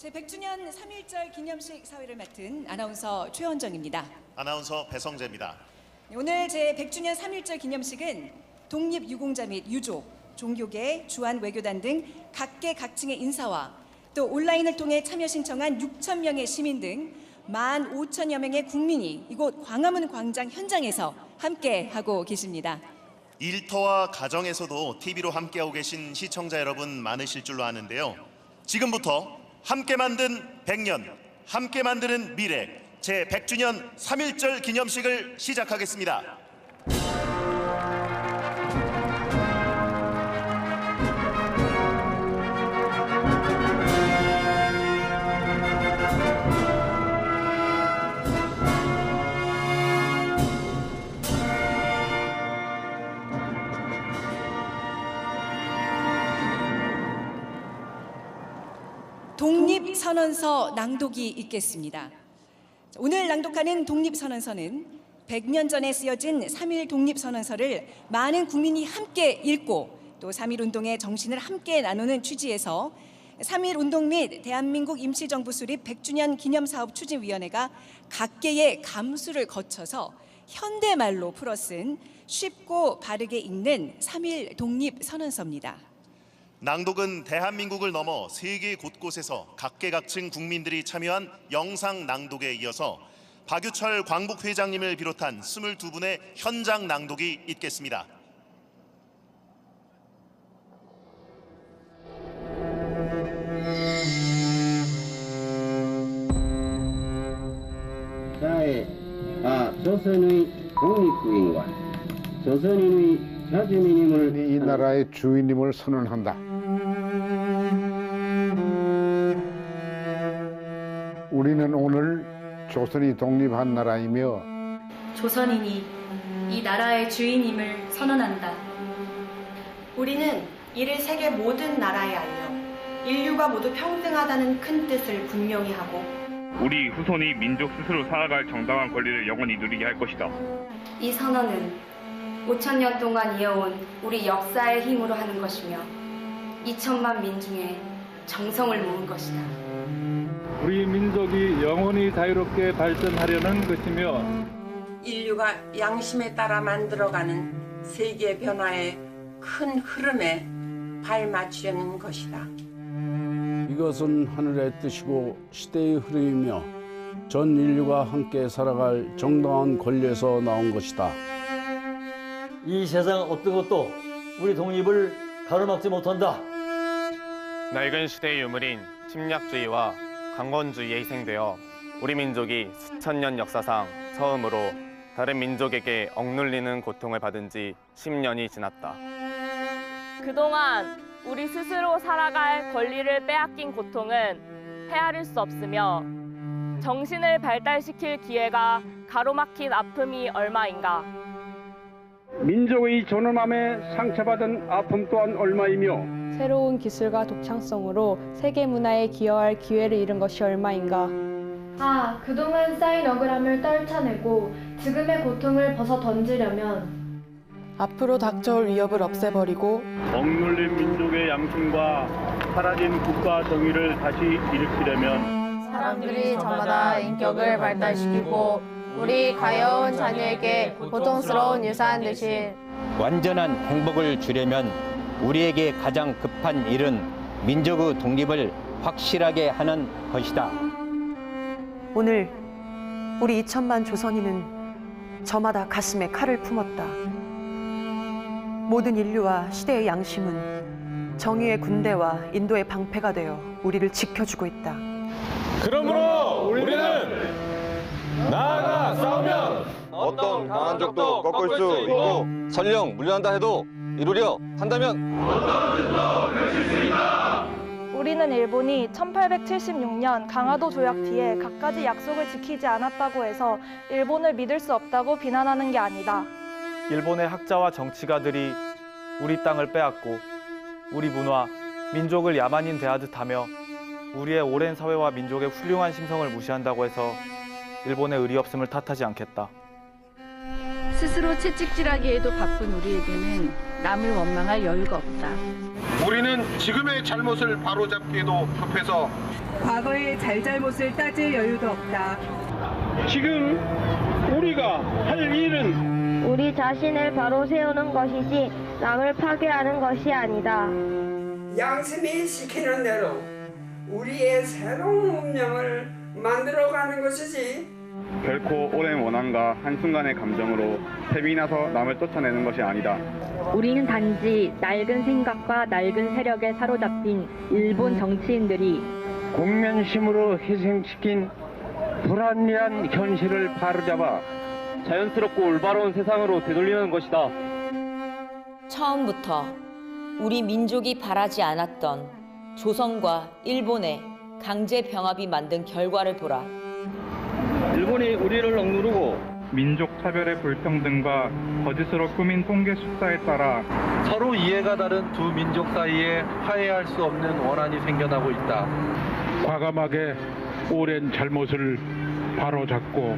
제100주년 3.1절 기념식 사회를 맡은 아나운서 최원정입니다. 아나운서 배성재입니다. 오늘 제100주년 3.1절 기념식은 독립유공자 및 유족, 종교계, 주한 외교단 등 각계각층의 인사와 또 온라인을 통해 참여 신청한 6천 명의 시민 등 15,000여 명의 국민이 이곳 광화문 광장 현장에서 함께하고 계십니다. 일터와 가정에서도 TV로 함께하고 계신 시청자 여러분 많으실 줄로 아는데요. 지금부터 함께 만든 100년, 함께 만드는 미래 제100주년 3.1절 기념식을 시작하겠습니다. 독립선언서 낭독이 있겠습니다. 오늘 낭독하는 독립선언서는 100년 전에 쓰여진 3.1 독립선언서를 많은 국민이 함께 읽고 또 3.1 운동의 정신을 함께 나누는 취지에서 3.1 운동 및 대한민국 임시정부 수립 100주년 기념사업 추진위원회가 각계의 감수를 거쳐서 현대말로 풀어 쓴 쉽고 바르게 읽는 3.1 독립선언서입니다. 낭독은 대한민국을 넘어 세계 곳곳에서 각계각층 국민들이 참여한 영상 낭독에 이어서 박유철 광복회장님을 비롯한 22분의 현장 낭독이 있겠습니다. 조선의 독립구인과 조선인의 자주민임을 이 나라의 주인임을 선언한다. 우리는 오늘 조선이 독립한 나라이며 조선인이 이 나라의 주인임을 선언한다. 우리는 이를 세계 모든 나라에 알려 인류가 모두 평등하다는 큰 뜻을 분명히 하고 우리 후손이 민족 스스로 살아갈 정당한 권리를 영원히 누리게 할 것이다. 이 선언은 5,000년 동안 이어온 우리 역사의 힘으로 하는 것이며 2천만 민중의 정성을 모은 것이다. 우리 민족이 영원히 자유롭게 발전하려는 것이며 인류가 양심에 따라 만들어가는 세계 변화의 큰 흐름에 발맞추려는 것이다. 이것은 하늘의 뜻이고 시대의 흐름이며 전 인류가 함께 살아갈 정당한 권리에서 나온 것이다. 이 세상 어떤 것도 우리 독립을 가로막지 못한다. 낡은 시대의 유물인 침략주의와 강권주의에 희생되어 우리 민족이 수천 년 역사상 처음으로 다른 민족에게 억눌리는 고통을 받은 지 10년이 지났다. 그동안 우리 스스로 살아갈 권리를 빼앗긴 고통은 헤아릴 수 없으며 정신을 발달시킬 기회가 가로막힌 아픔이 얼마인가. 민족의 존엄함에 상처받은 아픔 또한 얼마이며 새로운 기술과 독창성으로 세계 문화에 기여할 기회를 잃은 것이 얼마인가. 그동안 쌓인 억울함을 떨쳐내고 지금의 고통을 벗어 던지려면 앞으로 닥쳐올 위협을 없애버리고 억눌린 민족의 양심과 사라진 국가 정의를 다시 일으키려면 사람들이 저마다 인격을 발달시키고 우리 가여운 자녀에게 고통스러운 유산 대신 완전한 행복을 주려면 우리에게 가장 급한 일은 민족의 독립을 확실하게 하는 것이다. 오늘 우리 2천만 조선인은 저마다 가슴에 칼을 품었다. 모든 인류와 시대의 양심은 정의의 군대와 인도의 방패가 되어 우리를 지켜주고 있다. 그러므로 우리는 나아가 싸우면 어떤 강한 적도 꺾을 수 있고 설령 물러난다 해도 이루려 한다면 펼칠 수 있다. 우리는 일본이 1876년 강화도 조약 뒤에 갖가지 약속을 지키지 않았다고 해서 일본을 믿을 수 없다고 비난하는 게 아니다. 일본의 학자와 정치가들이 우리 땅을 빼앗고 우리 문화, 민족을 야만인 대하듯 하며 우리의 오랜 사회와 민족의 훌륭한 심성을 무시한다고 해서 일본의 의리 없음을 탓하지 않겠다. 스스로 채찍질하기에도 바쁜 우리에게는 남을 원망할 여유가 없다. 우리는 지금의 잘못을 바로잡기에도 급해서 과거의 잘잘못을 따질 여유도 없다. 지금 우리가 할 일은 우리 자신을 바로 세우는 것이지 남을 파괴하는 것이 아니다. 양심이 시키는 대로 우리의 새로운 운명을 만들어가는 것이지 결코 오랜 원한과 한순간의 감정으로 셈이 나서 남을 쫓아내는 것이 아니다. 우리는 단지 낡은 생각과 낡은 세력에 사로잡힌 일본 정치인들이 공면심으로 희생시킨 불합리한 현실을 바로잡아 자연스럽고 올바로운 세상으로 되돌리는 것이다. 처음부터 우리 민족이 바라지 않았던 조선과 일본의 강제 병합이 만든 결과를 보라. 일본이 우리를 억누르고 민족 차별의 불평등과 거짓으로 꾸민 통계 숫자에 따라 서로 이해가 다른 두 민족 사이에 화해할 수 없는 원한이 생겨나고 있다. 과감하게 오랜 잘못을 바로잡고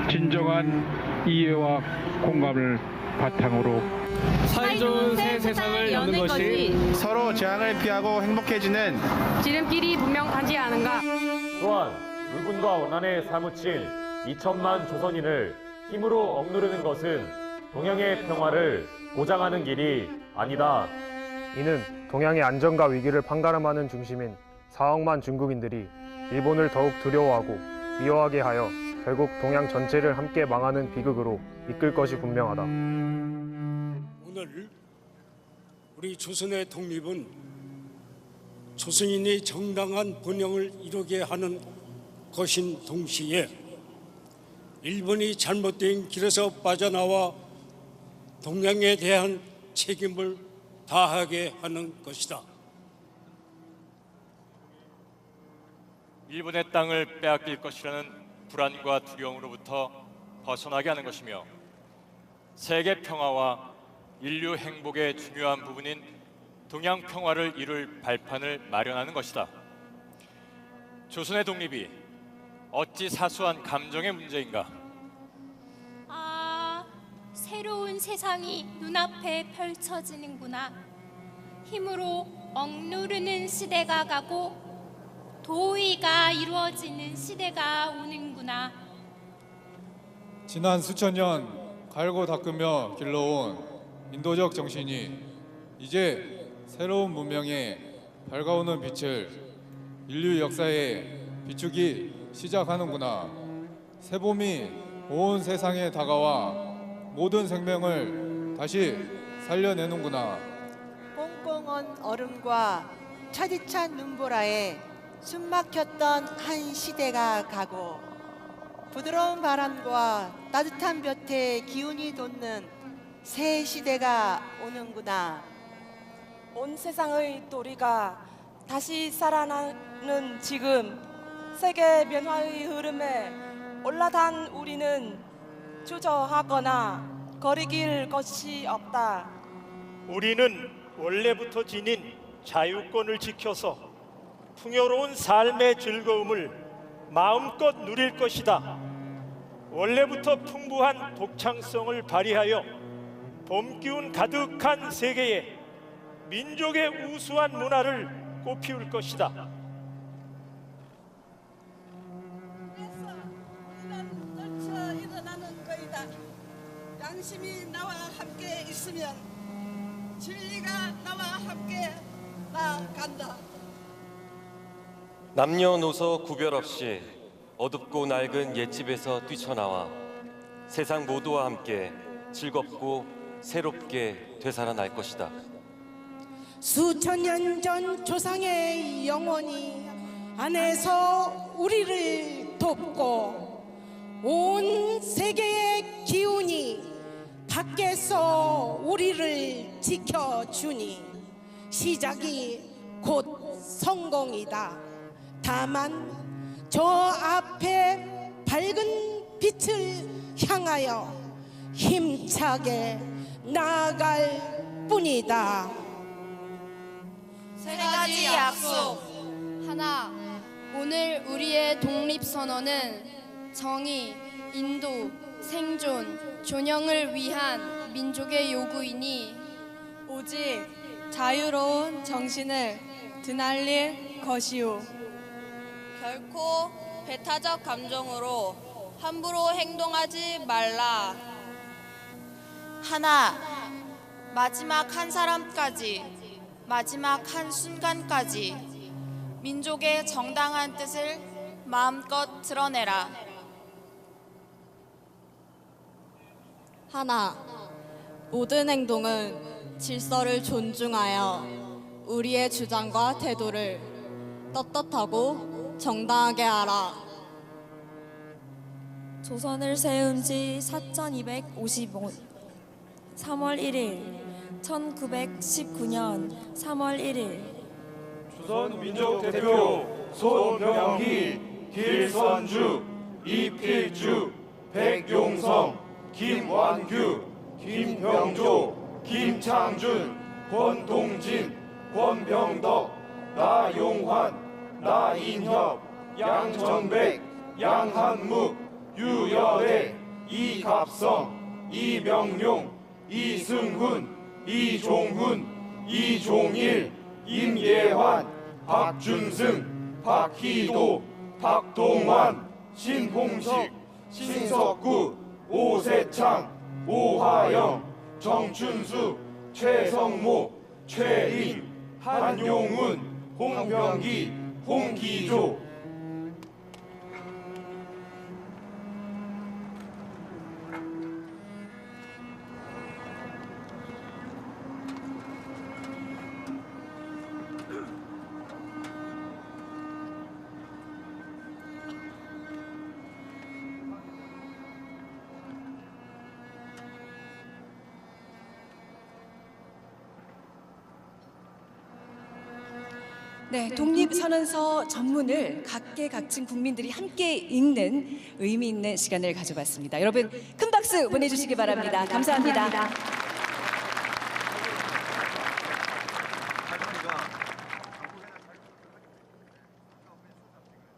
진정한 이해와 공감을 바탕으로 사이좋은 새 세상을 여는 것이 서로 재앙을 피하고 행복해지는 지름길이 분명하지 않은가. 또한 불분과 원한에 사무친 2천만 조선인을 힘으로 억누르는 것은 동양의 평화를 보장하는 길이 아니다. 이는 동양의 안정과 위기를 판가름하는 중심인 4억만 중국인들이 일본을 더욱 두려워하고 미워하게 하여 결국 동양 전체를 함께 망하는 비극으로 이끌 것이 분명하다. 오늘 우리 조선의 독립은 조선인의 정당한 번영을 이루게 하는 것인 동시에 일본이 잘못된 길에서 빠져나와 동양에 대한 책임을 다하게 하는 것이다. 일본의 땅을 빼앗길 것이라는 불안과 두려움으로부터 벗어나게 하는 것이며 세계 평화와 인류 행복의 중요한 부분인 동양 평화를 이룰 발판을 마련하는 것이다. 조선의 독립이 어찌 사소한 감정의 문제인가? 새로운 세상이 눈앞에 펼쳐지는구나. 힘으로 억누르는 시대가 가고 도의가 이루어지는 시대가 오는구나. 지난 수천 년 갈고 닦으며 길러온 인도적 정신이 이제 새로운 문명의 밝아오는 빛을 인류 역사에 비추기 시작하는구나. 새봄이 온 세상에 다가와 모든 생명을 다시 살려내는구나. 꽁꽁한 얼음과 차디찬 눈보라에 숨막혔던 한 시대가 가고 부드러운 바람과 따뜻한 볕에 기운이 돋는 새 시대가 오는구나. 온 세상의 도리가 다시 살아나는 지금 세계 변화의 흐름에 올라탄 우리는 주저하거나 거리길 것이 없다. 우리는 원래부터 지닌 자유권을 지켜서 풍요로운 삶의 즐거움을 마음껏 누릴 것이다. 원래부터 풍부한 독창성을 발휘하여 봄 기운 가득한 세계에 민족의 우수한 문화를 꽃피울 것이다. 일어나는 거이다. 양심이 나와 함께 있으면 진리가 나와 함께 나아간다. 남녀노소 구별 없이 어둡고 낡은 옛집에서 뛰쳐나와 세상 모두와 함께 즐겁고 새롭게 되살아날 것이다. 수천 년 전 조상의 영혼이 안에서 우리를 돕고 온 세계의 기운이 밖에서 우리를 지켜주니 시작이 곧 성공이다. 다만 저 앞에 밝은 빛을 향하여 힘차게 나아갈 뿐이다. 세 가지 약속. 하나, 오늘 우리의 독립선언은 정의, 인도, 생존, 존영을 위한 민족의 요구이니 오직 자유로운 정신을 드날릴 것이오. 결코 배타적 감정으로 함부로 행동하지 말라. 하나, 마지막 한 사람까지, 마지막 한 순간까지 민족의 정당한 뜻을 마음껏 드러내라. 하나, 모든 행동은 질서를 존중하여 우리의 주장과 태도를 떳떳하고 정당하게 하라. 조선을 세운 지 4255년 3월 1일 1919년 3월 1일 조선 민족 대표 손병희, 길선주, 이필주, 백용성, 김완규, 김병조, 김창준, 권동진, 권병덕, 나용환, 나인협, 양정백, 양한묵, 유여대, 이갑성, 이명용, 이승훈, 이종훈, 이종일, 임예환, 박준승, 박희도, 박동환, 신홍식, 신석구, 오세창, 오하영, 정춘수, 최성모, 최인, 한용훈, 홍병기, 홍기조. 네, 독립선언서 전문을 각계각층 국민들이 함께 읽는 의미 있는 시간을 가져봤습니다. 여러분 큰 박수 보내주시기 바랍니다. 감사합니다.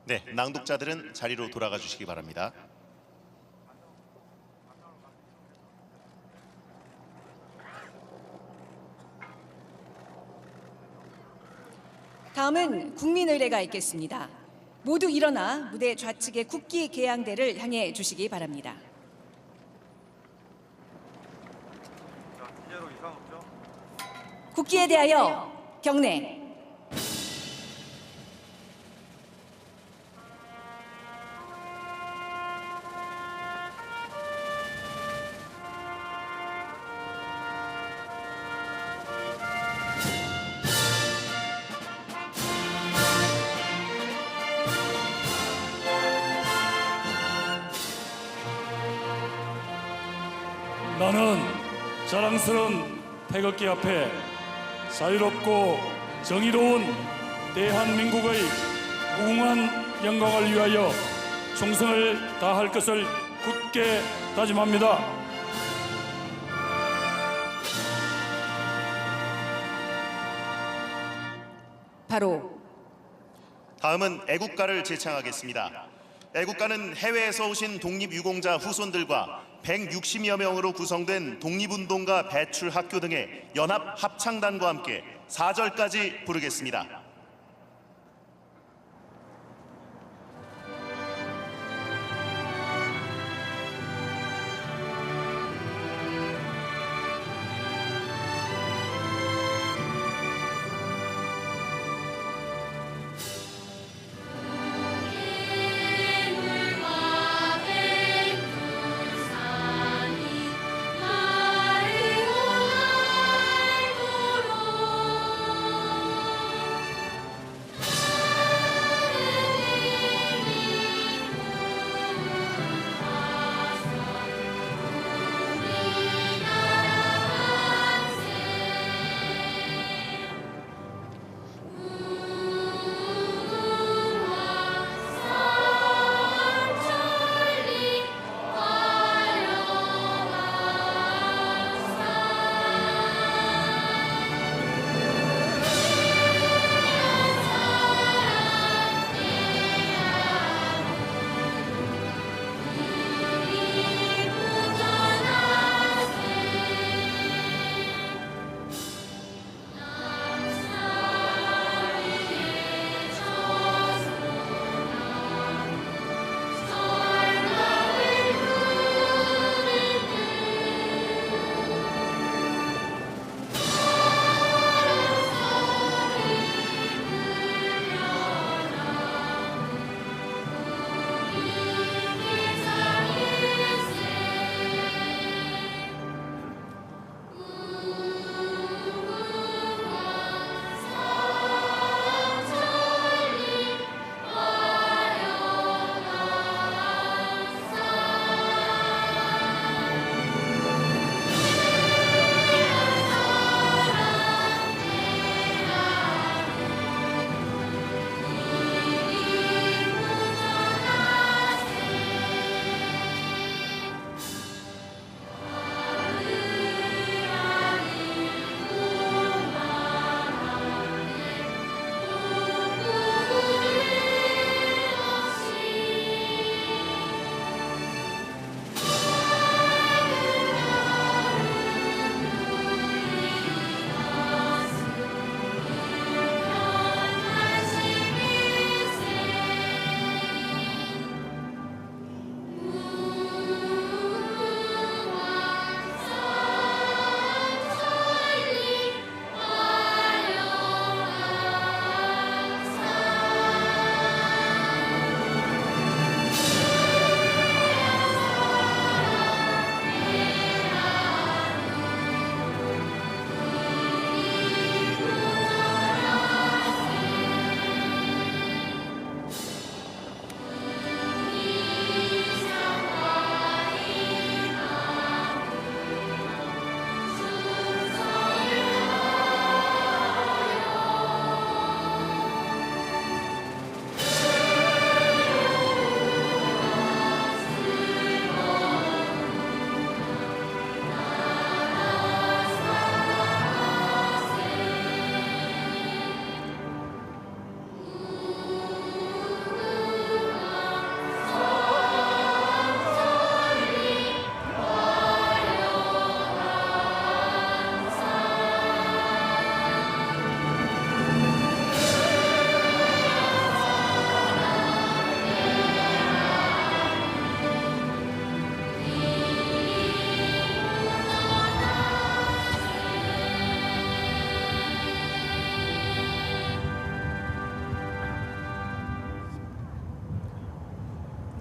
네, 낭독자들은 자리로 돌아가 주시기 바랍니다. 다음은 국민의례가 있겠습니다. 모두 일어나 무대 좌측의 국기 개양대를 향해 주시기 바랍니다. 국기에 대하여 경례. 나는 자랑스러운 태극기 앞에 자유롭고 정의로운 대한민국의 무궁한 영광을 위하여 충성을 다할 것을 굳게 다짐합니다. 바로 다음은 애국가를 제창하겠습니다. 애국가는 해외에서 오신 독립유공자 후손들과 160여 명으로 구성된 독립운동가 배출 학교 등의 연합 합창단과 함께 4절까지 부르겠습니다.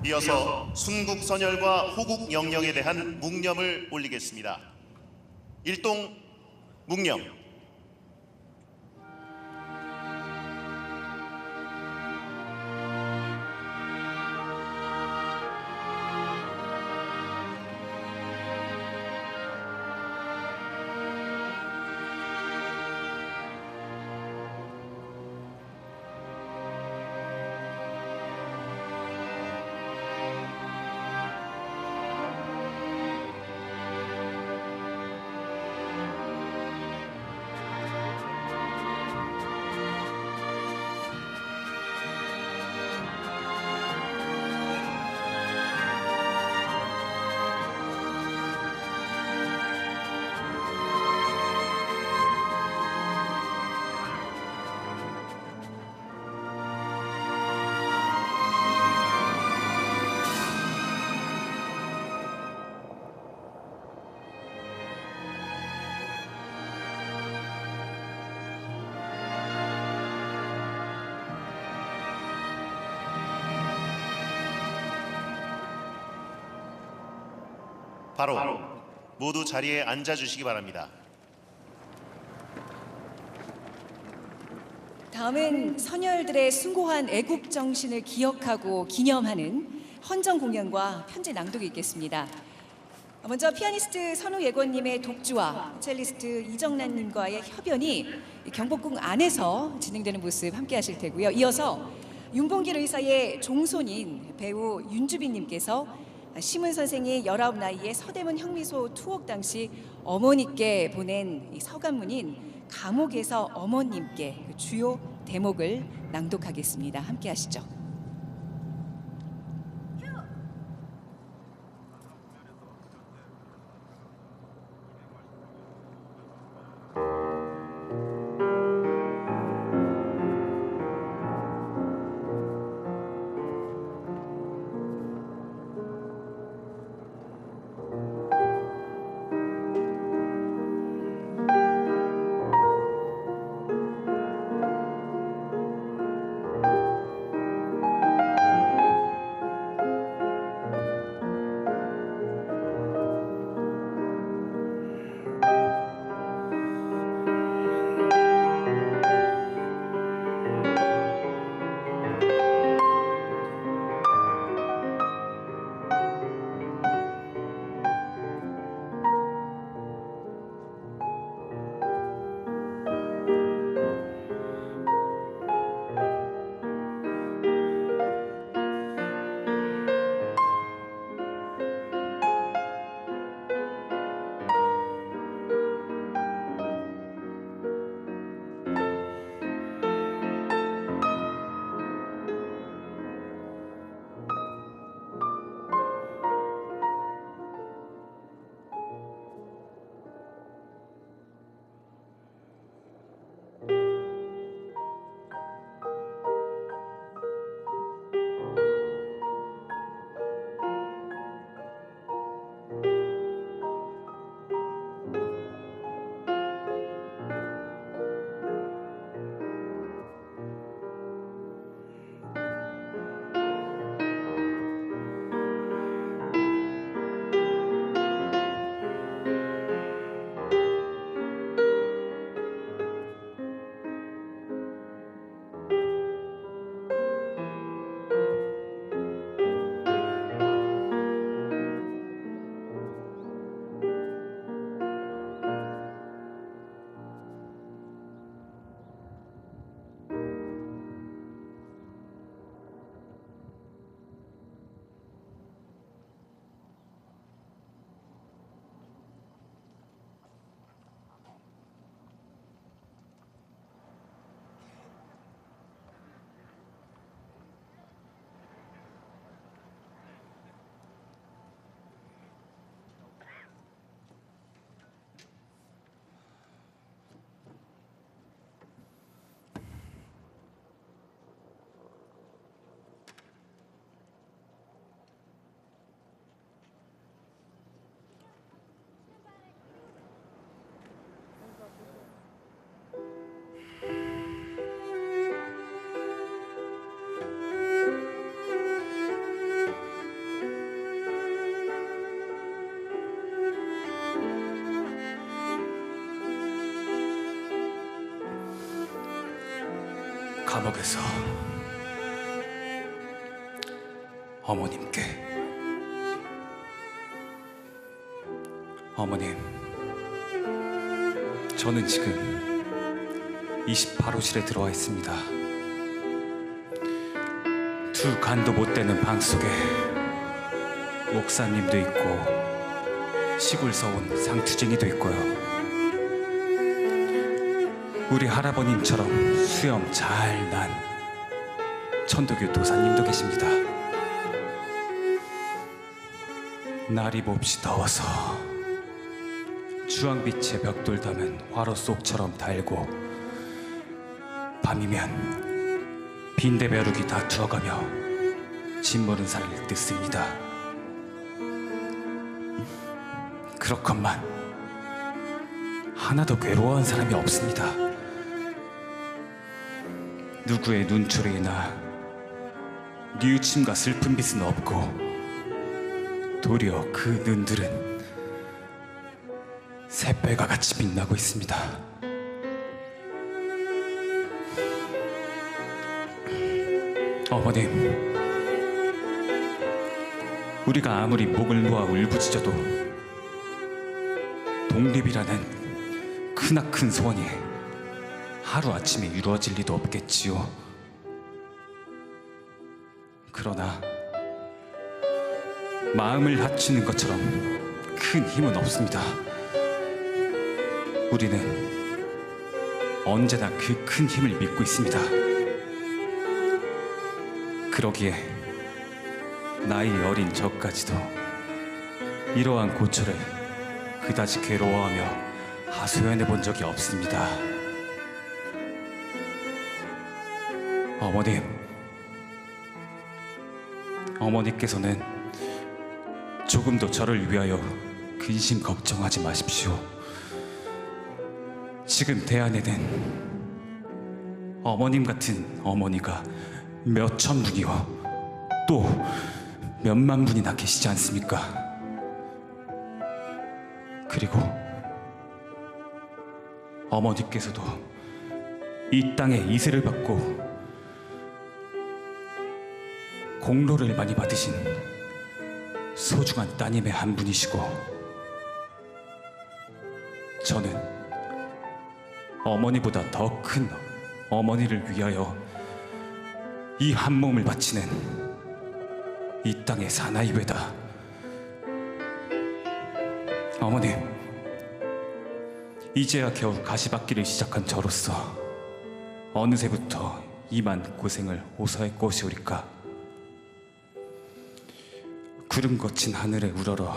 이어서 순국선열과 호국영령에 대한 묵념을 올리겠습니다. 일동 묵념. 바로 모두 자리에 앉아주시기 바랍니다. 다음은 선열들의 숭고한 애국 정신을 기억하고 기념하는 헌정 공연과 편지 낭독이 있겠습니다. 먼저 피아니스트 선우 예권님의 독주와 첼리스트 이정란님과의 협연이 경복궁 안에서 진행되는 모습 함께 하실 테고요. 이어서 윤봉길 의사의 종손인 배우 윤주빈님께서 심은 선생이 19나이에 서대문 형미소 투옥 당시 어머니께 보낸 이 서간문인 감옥에서 어머님께 그 주요 대목을 낭독하겠습니다. 함께 하시죠. 감옥에서 어머님께 어머님, 저는 지금 28호실에 들어와 있습니다. 두 간도 못 되는 방 속에 목사님도 있고 시골서 온 상투쟁이도 있고요. 우리 할아버님처럼 수염 잘 난 천도교 도사님도 계십니다. 날이 몹시 더워서 주황빛의 벽돌 담은 화로 속처럼 달고 밤이면 빈대벼룩이 다투어가며 짓모른 살을 뜯습니다. 그렇건만 하나도 괴로워한 사람이 없습니다. 누구의 눈초리나 뉘우침과 슬픈 빛은 없고 도리어 그 눈들은 새별과 같이 빛나고 있습니다. 어머님, 우리가 아무리 목을 놓아 울부짖어도 독립이라는 크나큰 소원이 하루아침에 이루어질 리도 없겠지요. 그러나 마음을 합치는 것처럼 큰 힘은 없습니다. 우리는 언제나 그 큰 힘을 믿고 있습니다. 그러기에 나이 어린 저까지도 이러한 고초를 그다지 괴로워하며 하소연해 본 적이 없습니다. 어머님, 어머니께서는 조금도 저를 위하여 근심 걱정하지 마십시오. 지금 대안에는 어머님 같은 어머니가 몇천 분이요, 또 몇만 분이나 계시지 않습니까? 그리고 어머니께서도 이 땅에 이세를 받고 공로를 많이 받으신 소중한 따님의 한 분이시고, 저는 어머니보다 더 큰 어머니를 위하여 이 한 몸을 바치는 이 땅의 사나이외다. 어머님, 이제야 겨우 가시밭길을 시작한 저로서 어느새부터 이만 고생을 호소할 것이오리까. 구름 거친 하늘에 우러러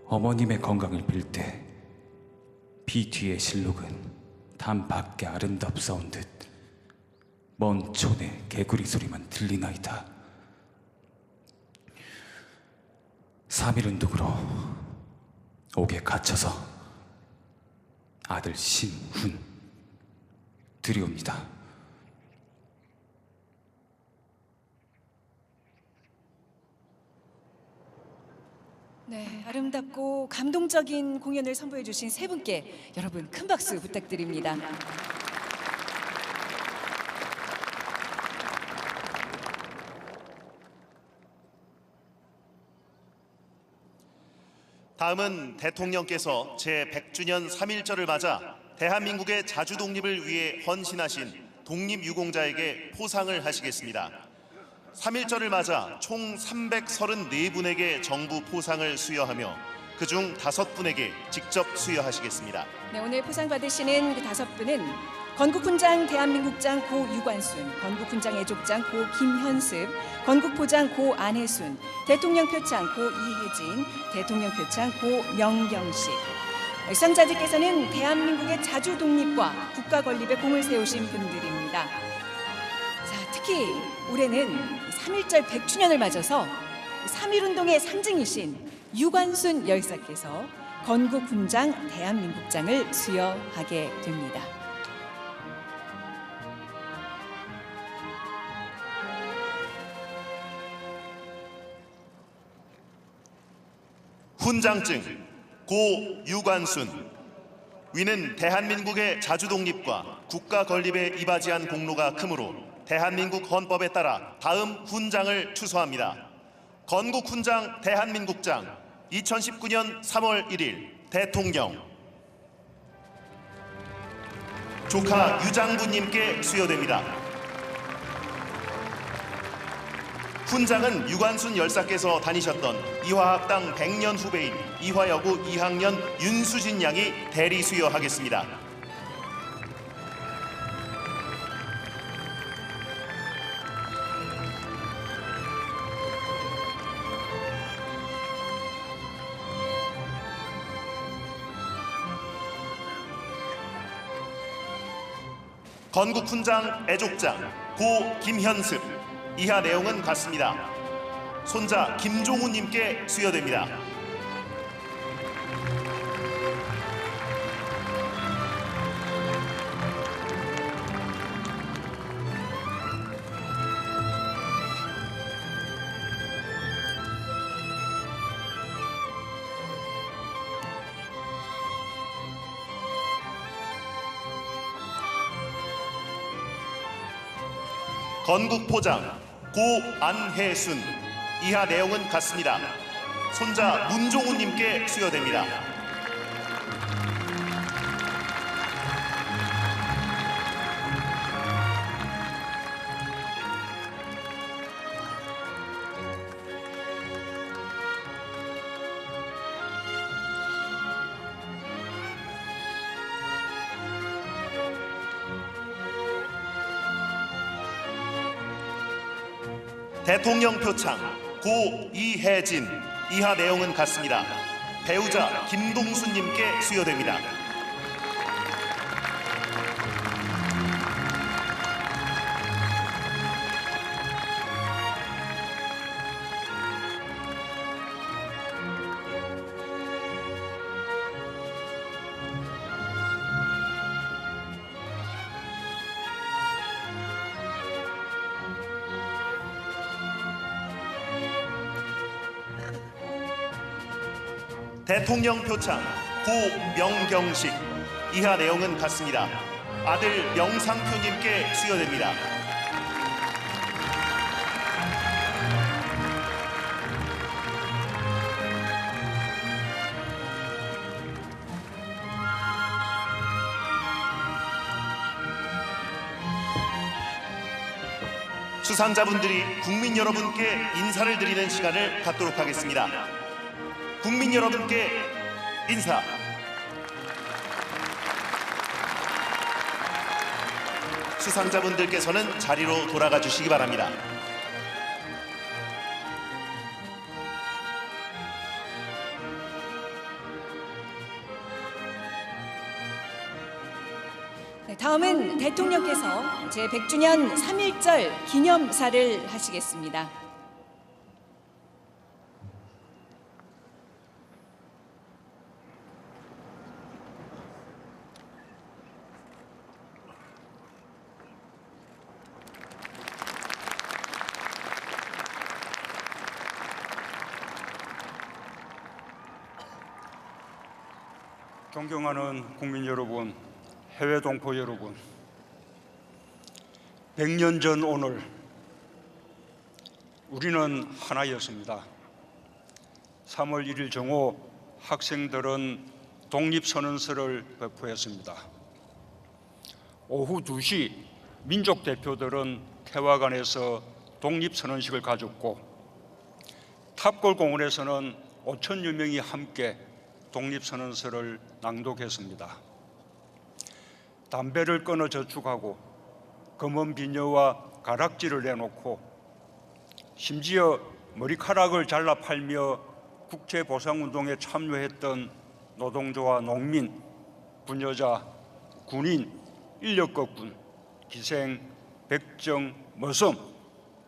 어머님의 건강을 빌 때 비 뒤의 실록은 담 밖에 아름답사온 듯 먼 촌의 개구리 소리만 들리나이다. 3.1운동으로 옥에 갇혀서 아들 심훈 드리옵니다. 네, 아름답고 감동적인 공연을 선보여 주신 세 분께 여러분 큰 박수 부탁드립니다. 다음은 대통령께서 제100주년 3.1절을 맞아 대한민국의 자주 독립을 위해 헌신하신 독립유공자에게 포상을 하시겠습니다. 3.1절을 맞아 총 334분에게 정부 포상을 수여하며 그중 5분에게 직접 수여하시겠습니다. 네, 오늘 포상 받으시는 그 5분은 건국훈장 대한민국장 고 유관순, 건국훈장 애족장 고 김현습, 건국포장 고 안혜순, 대통령표창 고 이혜진, 대통령표창 고 명경식. 수상자들께서는 대한민국의 자주 독립과 국가 건립에 공을 세우신 분들입니다. 자, 특히 올해는 3.1절 100주년을 맞아서 3.1운동의 상징이신 유관순 열사께서 건국훈장 대한민국장을 수여하게 됩니다. 훈장증 고 유관순, 위는 대한민국의 자주 독립과 국가 건립에 이바지한 공로가 크므로 대한민국 헌법에 따라 다음 훈장을 추서합니다. 건국 훈장 대한민국장 2019년 3월 1일 대통령 조카 유장군님께 수여됩니다. 훈장은 유관순 열사께서 다니셨던 이화학당 100년 후배인 이화여고 2학년 윤수진 양이 대리 수여하겠습니다. 건국훈장 애족장 고 김현습 이하 내용은 같습니다. 손자 김종우님께 수여됩니다. 건국포장 고 안혜순 이하 내용은 같습니다. 손자 문종우님께 수여됩니다. 대통령 표창 고 이혜진 이하 내용은 같습니다. 배우자 김동수님께 수여됩니다. 대통령 표창 고 명경식 이하 내용은 같습니다. 아들 명상표님께 수여됩니다. 수상자분들이 국민 여러분께 인사를 드리는 시간을 갖도록 하겠습니다. 국민 여러분께 인사. 수상자분들께서는 자리로 돌아가 주시기 바랍니다. 네, 다음은 대통령께서 제100주년 3.1절 기념사를 하시겠습니다. 존경하는 국민 여러분, 해외 동포 여러분, 100년 전 오늘 우리는 하나였습니다. 3월 1일 정오 학생들은 독립선언서를 배포했습니다. 오후 2시 민족 대표들은 태화관에서 독립선언식을 가졌고 탑골공원에서는 5천여 명이 함께 독립선언서를 낭독했습니다. 담배를 끊어 저축하고 검은 비녀와 가락지를 내놓고 심지어 머리카락을 잘라 팔며 국제보상운동에 참여했던 노동조와 농민, 부녀자, 군인, 인력거군, 기생, 백정, 머슴,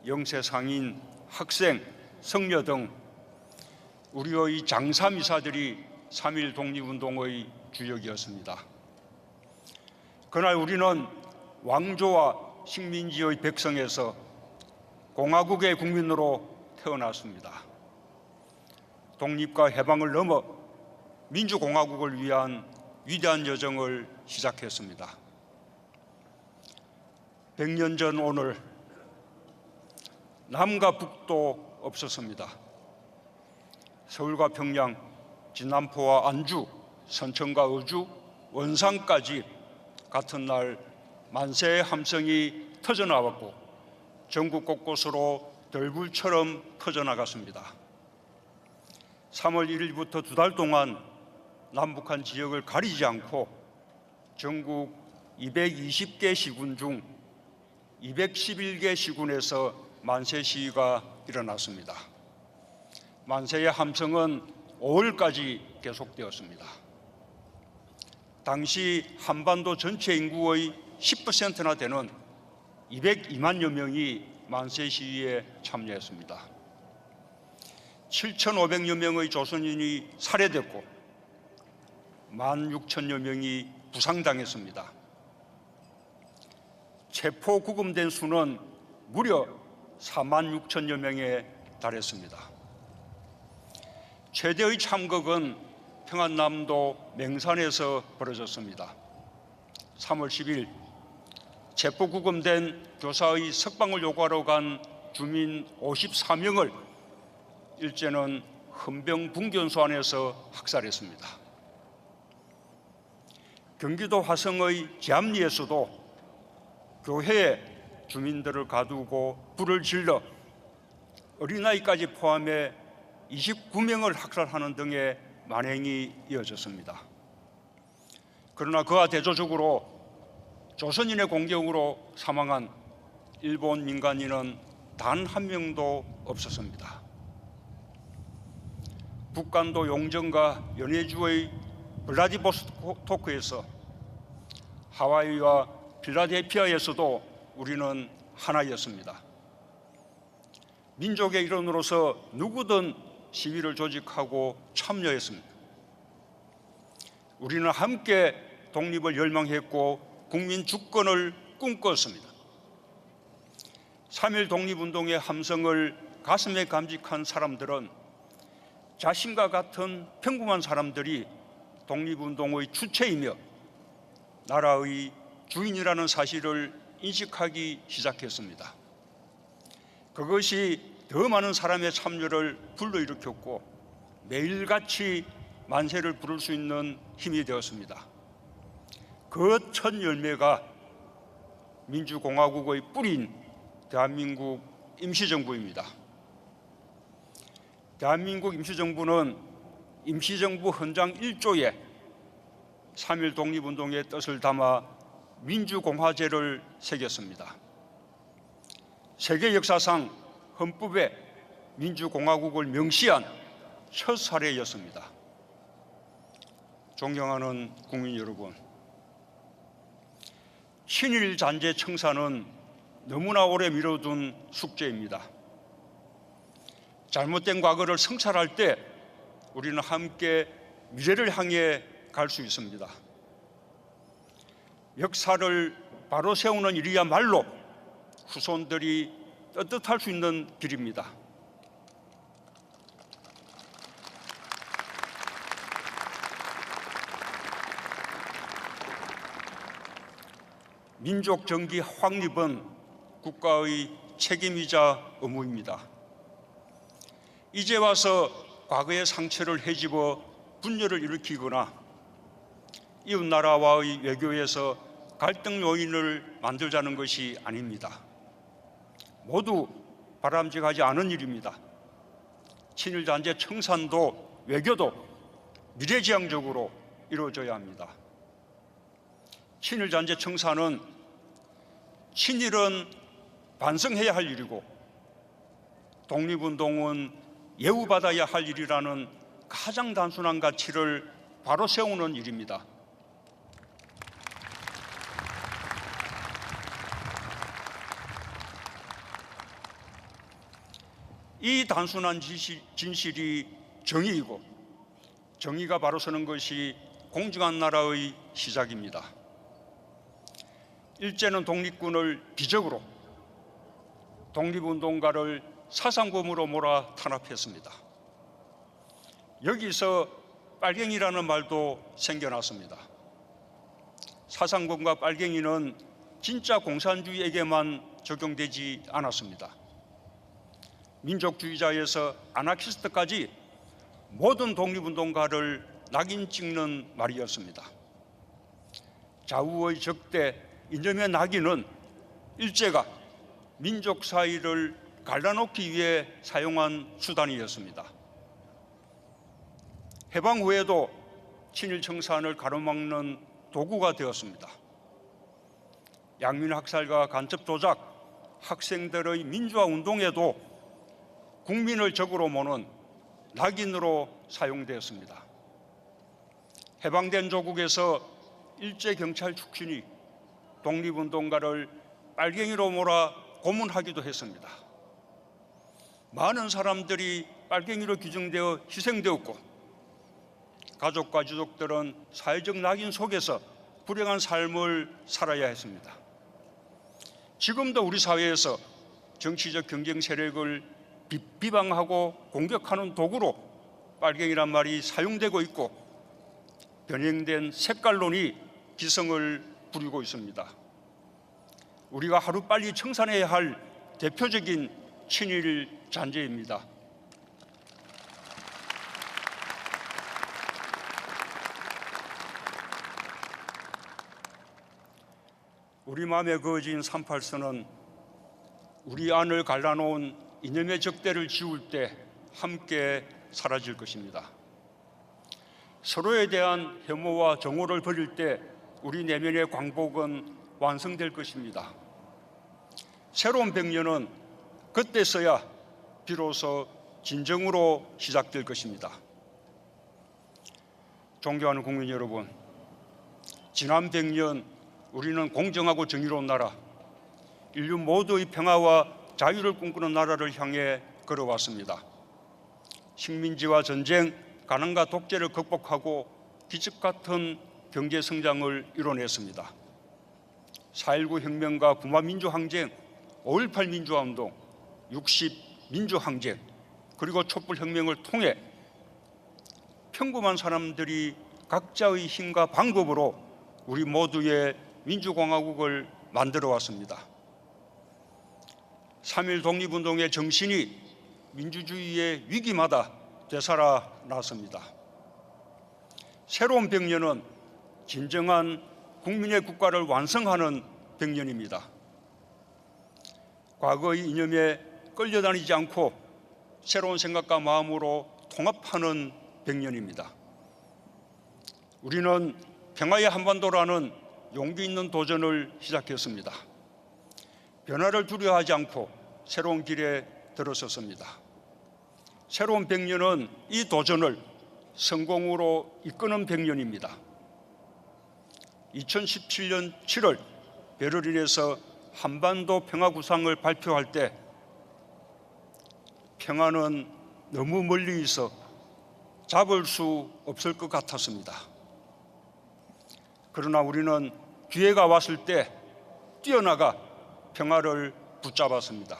영세상인, 학생, 성녀 등 우리의 장사미사들이 3.1 독립운동의 주역이었습니다. 그날 우리는 왕조와 식민지의 백성에서 공화국의 국민으로 태어났습니다. 독립과 해방을 넘어 민주공화국을 위한 위대한 여정을 시작했습니다. 100년 전 오늘 남과 북도 없었습니다. 서울과 평양, 진남포와 안주, 선천과 어주, 원산까지 같은 날 만세의 함성이 터져나왔고 전국 곳곳으로 들불처럼 퍼져나갔습니다. 3월 1일부터 2달 동안 남북한 지역을 가리지 않고 전국 220개 시군 중 211개 시군에서 만세 시위가 일어났습니다. 만세의 함성은 5월까지 계속되었습니다. 당시 한반도 전체 인구의 10%나 되는 202만여 명이 만세 시위에 참여했습니다. 7,500여 명의 조선인이 살해됐고 16,000여 명이 부상당했습니다. 체포 구금된 수는 무려 46,000여 명에 달했습니다. 최대의 참극은 평안남도 맹산에서 벌어졌습니다. 3월 10일 체포 구금된 교사의 석방을 요구하러 간 주민 54명을 일제는 헌병 분견소 안에서 학살했습니다. 경기도 화성의 지암리에서도 교회에 주민들을 가두고 불을 질러 어린아이까지 포함해 29명을 학살하는 등의 만행이 이어졌습니다. 그러나 그와 대조적으로 조선인의 공격으로 사망한 일본 민간인은 단 한 명도 없었습니다. 북간도 용전과 연해주의 블라디보스토크에서 하와이와 필라델피아에서도 우리는 하나였습니다. 민족의 일원으로서 누구든 시위를 조직하고 참여했습니다. 우리는 함께 독립을 열망했고 국민 주권을 꿈꿨습니다. 3.1 독립운동의 함성을 가슴에 감직한 사람들은 자신과 같은 평범한 사람들이 독립운동의 주체이며 나라의 주인이라는 사실을 인식하기 시작했습니다. 그것이 더 많은 사람의 참여를 불러일으켰고 매일같이 만세를 부를 수 있는 힘이 되었습니다. 그 첫 열매가 민주공화국의 뿌리인 대한민국 임시정부입니다. 대한민국 임시정부는 임시정부 헌장 1조에 3.1 독립운동의 뜻을 담아 민주공화제를 새겼습니다. 세계 역사상 헌법에 민주공화국을 명시한 첫 사례였습니다. 존경하는 국민 여러분, 친일 잔재 청산은 너무나 오래 미뤄둔 숙제입니다. 잘못된 과거를 성찰할 때 우리는 함께 미래를 향해 갈 수 있습니다. 역사를 바로 세우는 일이야말로 후손들이 떳떳할 수 있는 길입니다. 민족 정기 확립은 국가의 책임이자 의무입니다. 이제 와서 과거의 상처를 헤집어 분열을 일으키거나 이웃나라와의 외교에서 갈등 요인을 만들자는 것이 아닙니다. 모두 바람직하지 않은 일입니다. 친일 잔재 청산도 외교도 미래지향적으로 이루어져야 합니다. 친일 잔재 청산은 친일은 반성해야 할 일이고 독립운동은 예우받아야 할 일이라는 가장 단순한 가치를 바로 세우는 일입니다. 이 단순한 진실이 정의이고 정의가 바로 서는 것이 공정한 나라의 시작입니다. 일제는 독립군을 기적으로 독립운동가를 사상범으로 몰아 탄압했습니다. 여기서 빨갱이라는 말도 생겨났습니다. 사상권과 빨갱이는 진짜 공산주의에게만 적용되지 않았습니다. 민족주의자에서 아나키스트까지 모든 독립운동가를 낙인 찍는 말이었습니다. 좌우의 적대 이념의 낙인은 일제가 민족 사이를 갈라놓기 위해 사용한 수단이었습니다. 해방 후에도 친일 청산을 가로막는 도구가 되었습니다. 양민 학살과 간첩 조작, 학생들의 민주화 운동에도 국민을 적으로 모는 낙인으로 사용되었습니다. 해방된 조국에서 일제 경찰 출신이 독립운동가를 빨갱이로 몰아 고문하기도 했습니다. 많은 사람들이 빨갱이로 규정되어 희생되었고 가족과 유족들은 사회적 낙인 속에서 불행한 삶을 살아야 했습니다. 지금도 우리 사회에서 정치적 경쟁 세력을 비방하고 공격하는 도구로 빨갱이란 말이 사용되고 있고 변형된 색깔론이 기성을 부리고 있습니다. 우리가 하루빨리 청산해야 할 대표적인 친일 잔재입니다. 우리 마음에 그어진 38선은 우리 안을 갈라놓은 이념의 적대를 지울 때 함께 사라질 것입니다. 서로에 대한 혐오와 정오를 버릴 때 우리 내면의 광복은 완성될 것입니다. 새로운 100년은 그때서야 비로소 진정으로 시작될 것입니다. 존경하는 국민 여러분, 지난 100년 우리는 공정하고 정의로운 나라, 인류 모두의 평화와 자유를 꿈꾸는 나라를 향해 걸어왔습니다. 식민지와 전쟁, 가난과 독재를 극복하고 기적 같은 경제 성장을 이뤄냈습니다. 4.19 혁명과 구마 민주항쟁, 5.18 민주화운동, 60 민주항쟁, 그리고 촛불혁명을 통해 평범한 사람들이 각자의 힘과 방법으로 우리 모두의 민주공화국을 만들어 왔습니다. 3.1 독립운동의 정신이 민주주의의 위기마다 되살아났습니다. 새로운 100년은 진정한 국민의 국가를 완성하는 100년입니다. 과거의 이념에 끌려다니지 않고 새로운 생각과 마음으로 통합하는 100년입니다. 우리는 평화의 한반도라는 용기 있는 도전을 시작했습니다. 변화를 두려워하지 않고 새로운 길에 들어섰습니다. 새로운 100년은 이 도전을 성공으로 이끄는 100년입니다. 2017년 7월 베를린에서 한반도 평화 구상을 발표할 때 평화는 너무 멀리 있어 잡을 수 없을 것 같았습니다. 그러나 우리는 기회가 왔을 때 뛰어나가 평화를 붙잡았습니다.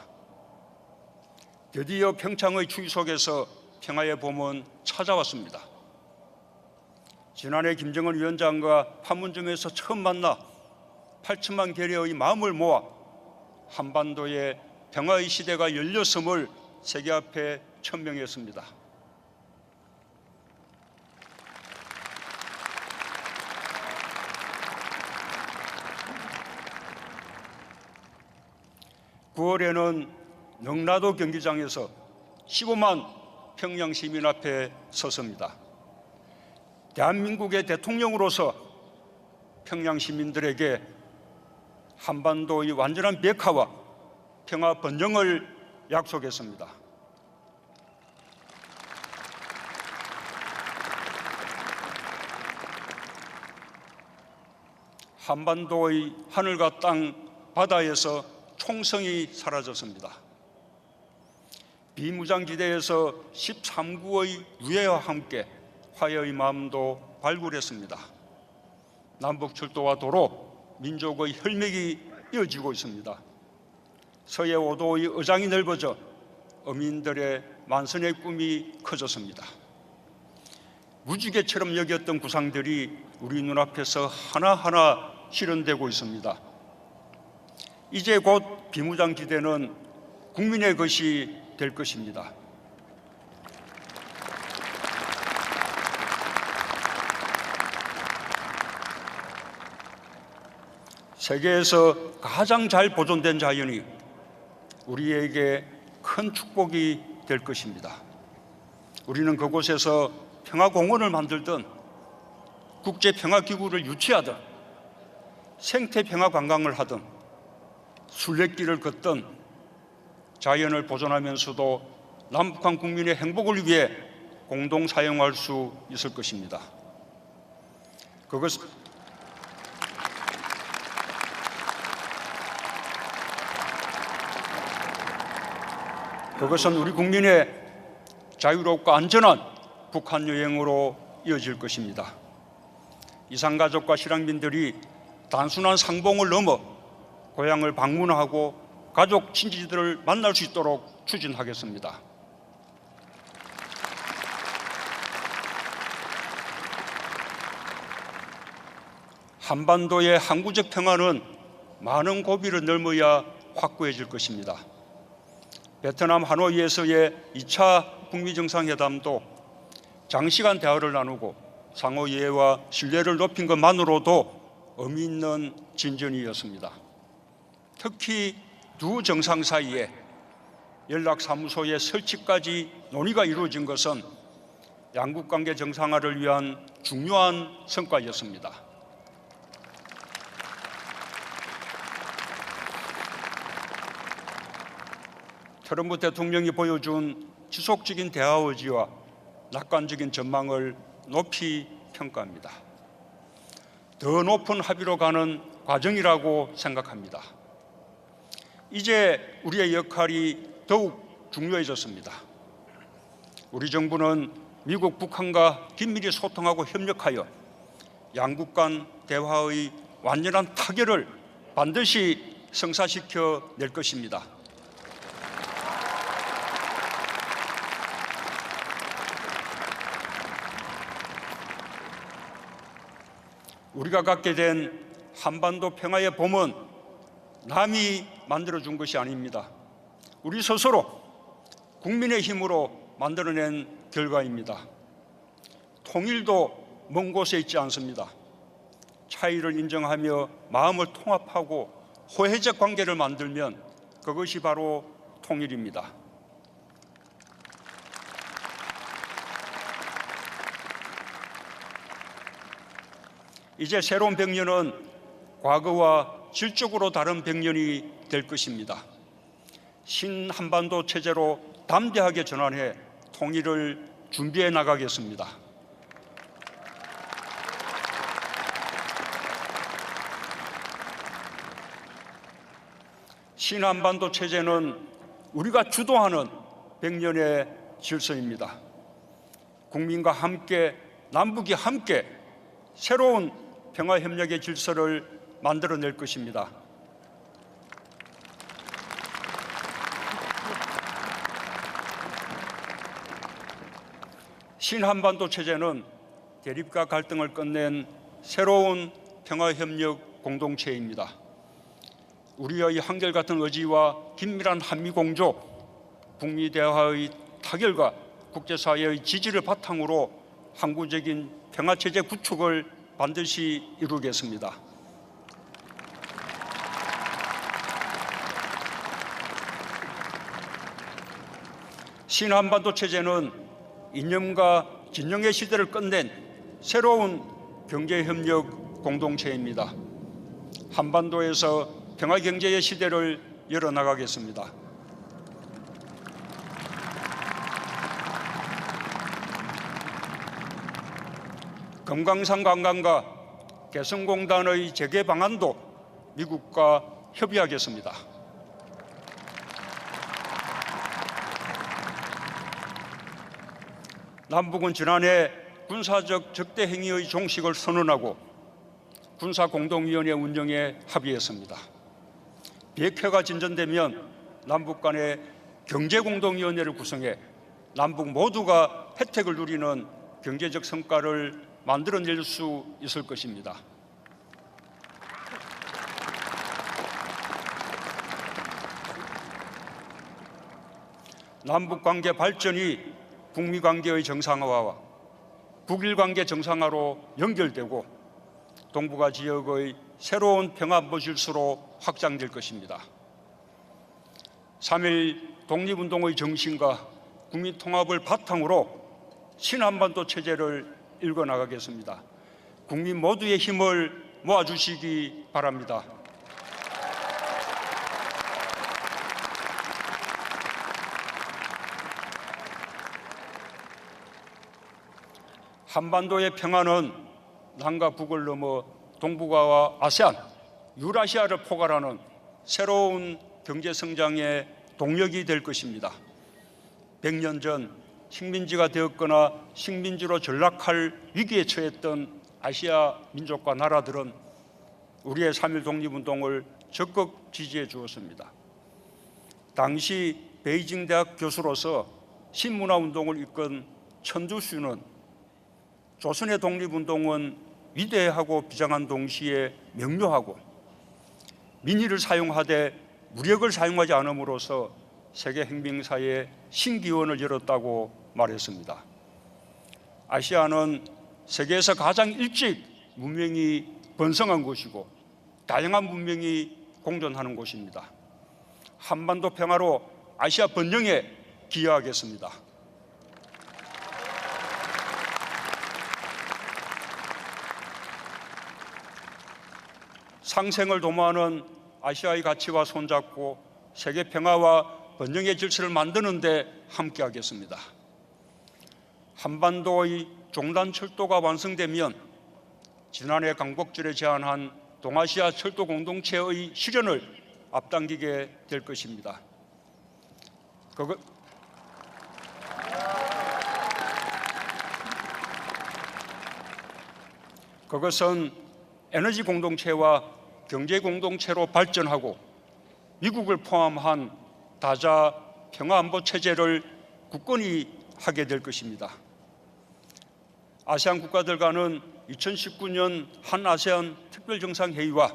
드디어 평창의 추위 속에서 평화의 봄은 찾아왔습니다. 지난해 김정은 위원장과 판문점에서 처음 만나 8천만 계려의 마음을 모아 한반도의 평화의 시대가 열렸음을 세계 앞에 천명했습니다. (9월에는) 능라도 경기장에서 15만 평양 시민 앞에 섰습니다. 대한민국의 대통령으로서 평양 시민들에게 한반도의 완전한 백화와 평화 번영을 약속했습니다. 한반도의 하늘과 땅, 바다에서 총성이 사라졌습니다. 비무장지대에서 13구의 유해와 함께 화해의 마음도 발굴했습니다. 남북철도와 도로, 민족의 혈맥이 이어지고 있습니다. 서해 5도의 의장이 넓어져 어민들의 만선의 꿈이 커졌습니다. 무지개처럼 여겼던 구상들이 우리 눈앞에서 하나하나 실현되고 있습니다. 이제 곧 비무장지대는 국민의 것이 될 것입니다. 세계에서 가장 잘 보존된 자연이 우리에게 큰 축복이 될 것입니다. 우리는 그곳에서 평화공원을 만들든 국제평화기구를 유치하든 생태평화관광을 하든 순례길을 걷든 자연을 보존하면서도 남북한 국민의 행복을 위해 공동 사용할 수 있을 것입니다. 그것은 우리 국민의 자유롭고 안전한 북한 여행으로 이어질 것입니다. 이산가족과 실향민들이 단순한 상봉을 넘어 고향을 방문하고 가족, 친지들을 만날 수 있도록 추진하겠습니다. 한반도의 항구적 평화는 많은 고비를 넘어야 확고해질 것입니다. 베트남 하노이에서의 2차 북미 정상회담도 장시간 대화를 나누고 상호 이해와 신뢰를 높인 것만으로도 의미 있는 진전이었습니다. 특히 두 정상 사이에 연락사무소의 설치까지 논의가 이루어진 것은 양국 관계 정상화를 위한 중요한 성과였습니다. 트럼프 대통령이 보여준 지속적인 대화 의지와 낙관적인 전망을 높이 평가합니다. 더 높은 합의로 가는 과정이라고 생각합니다. 이제 우리의 역할이 더욱 중요해졌습니다. 우리 정부는 미국, 북한과 긴밀히 소통하고 협력하여 양국 간 대화의 완전한 타결을 반드시 성사시켜 낼 것입니다. 우리가 갖게 된 한반도 평화의 봄은 남이 만들어준 것이 아닙니다. 우리 스스로 국민의 힘으로 만들어낸 결과입니다. 통일도 먼 곳에 있지 않습니다. 차이를 인정하며 마음을 통합하고 호혜적 관계를 만들면 그것이 바로 통일입니다. 이제 새로운 100년은 과거와 질적으로 다른 100년이 될 것입니다. 신한반도 체제로 담대하게 전환해 통일을 준비해 나가겠습니다. 신한반도 체제는 우리가 주도하는 100년의 질서입니다. 국민과 함께, 남북이 함께 새로운 평화협력의 질서를 만들어낼 것입니다. 신한반도 체제는 대립과 갈등을 끝낸 새로운 평화협력 공동체입니다. 우리의 한결같은 의지와 긴밀한 한미공조, 북미 대화의 타결과 국제사회의 지지를 바탕으로 항구적인 평화체제 구축을 반드시 이루겠습니다. 신한반도 체제는 이념과 진영의 시대를 끝낸 새로운 경제협력 공동체입니다. 한반도에서 평화경제의 시대를 열어나가겠습니다. 금강산 관광과 개성공단의 재개 방안도 미국과 협의하겠습니다. 남북은 지난해 군사적 적대 행위의 종식을 선언하고 군사공동위원회 운영에 합의했습니다. 비핵화가 진전되면 남북 간의 경제공동위원회를 구성해 남북 모두가 혜택을 누리는 경제적 성과를 만들어낼 수 있을 것입니다. 남북관계 발전이 북미관계의 정상화와 북일관계 정상화로 연결되고 동북아 지역의 새로운 평화안보 질서로 확장될 것입니다. 3.1 독립운동의 정신과 국민통합을 바탕으로 신한반도 체제를 일궈나가겠습니다. 국민 모두의 힘을 모아주시기 바랍니다. 한반도의 평화는 남과 북을 넘어 동북아와 아세안, 유라시아를 포괄하는 새로운 경제성장의 동력이 될 것입니다. 100년 전 식민지가 되었거나 식민지로 전락할 위기에 처했던 아시아 민족과 나라들은 우리의 3.1 독립운동을 적극 지지해 주었습니다. 당시 베이징 대학 교수로서 신문화운동을 이끈 천두슈는 조선의 독립운동은 위대하고 비장한 동시에 명료하고 민의를 사용하되 무력을 사용하지 않음으로써 세계 행빙사에 신기원을 열었다고 말했습니다. 아시아는 세계에서 가장 일찍 문명이 번성한 곳이고 다양한 문명이 공존하는 곳입니다. 한반도 평화로 아시아 번영에 기여하겠습니다. 상생을 도모하는 아시아의 가치와 손잡고 세계 평화와 번영의 질서를 만드는 데 함께하겠습니다. 한반도의 종단 철도가 완성되면 지난해 강복절에 제안한 동아시아 철도 공동체의 실현을 앞당기게 될 것입니다. 그것은 에너지 공동체와 경제 공동체로 발전하고 미국을 포함한 다자 평화안보 체제를 굳건히 하게 될 것입니다. 아세안 국가들 간은 2019년 한아세안 특별정상회의와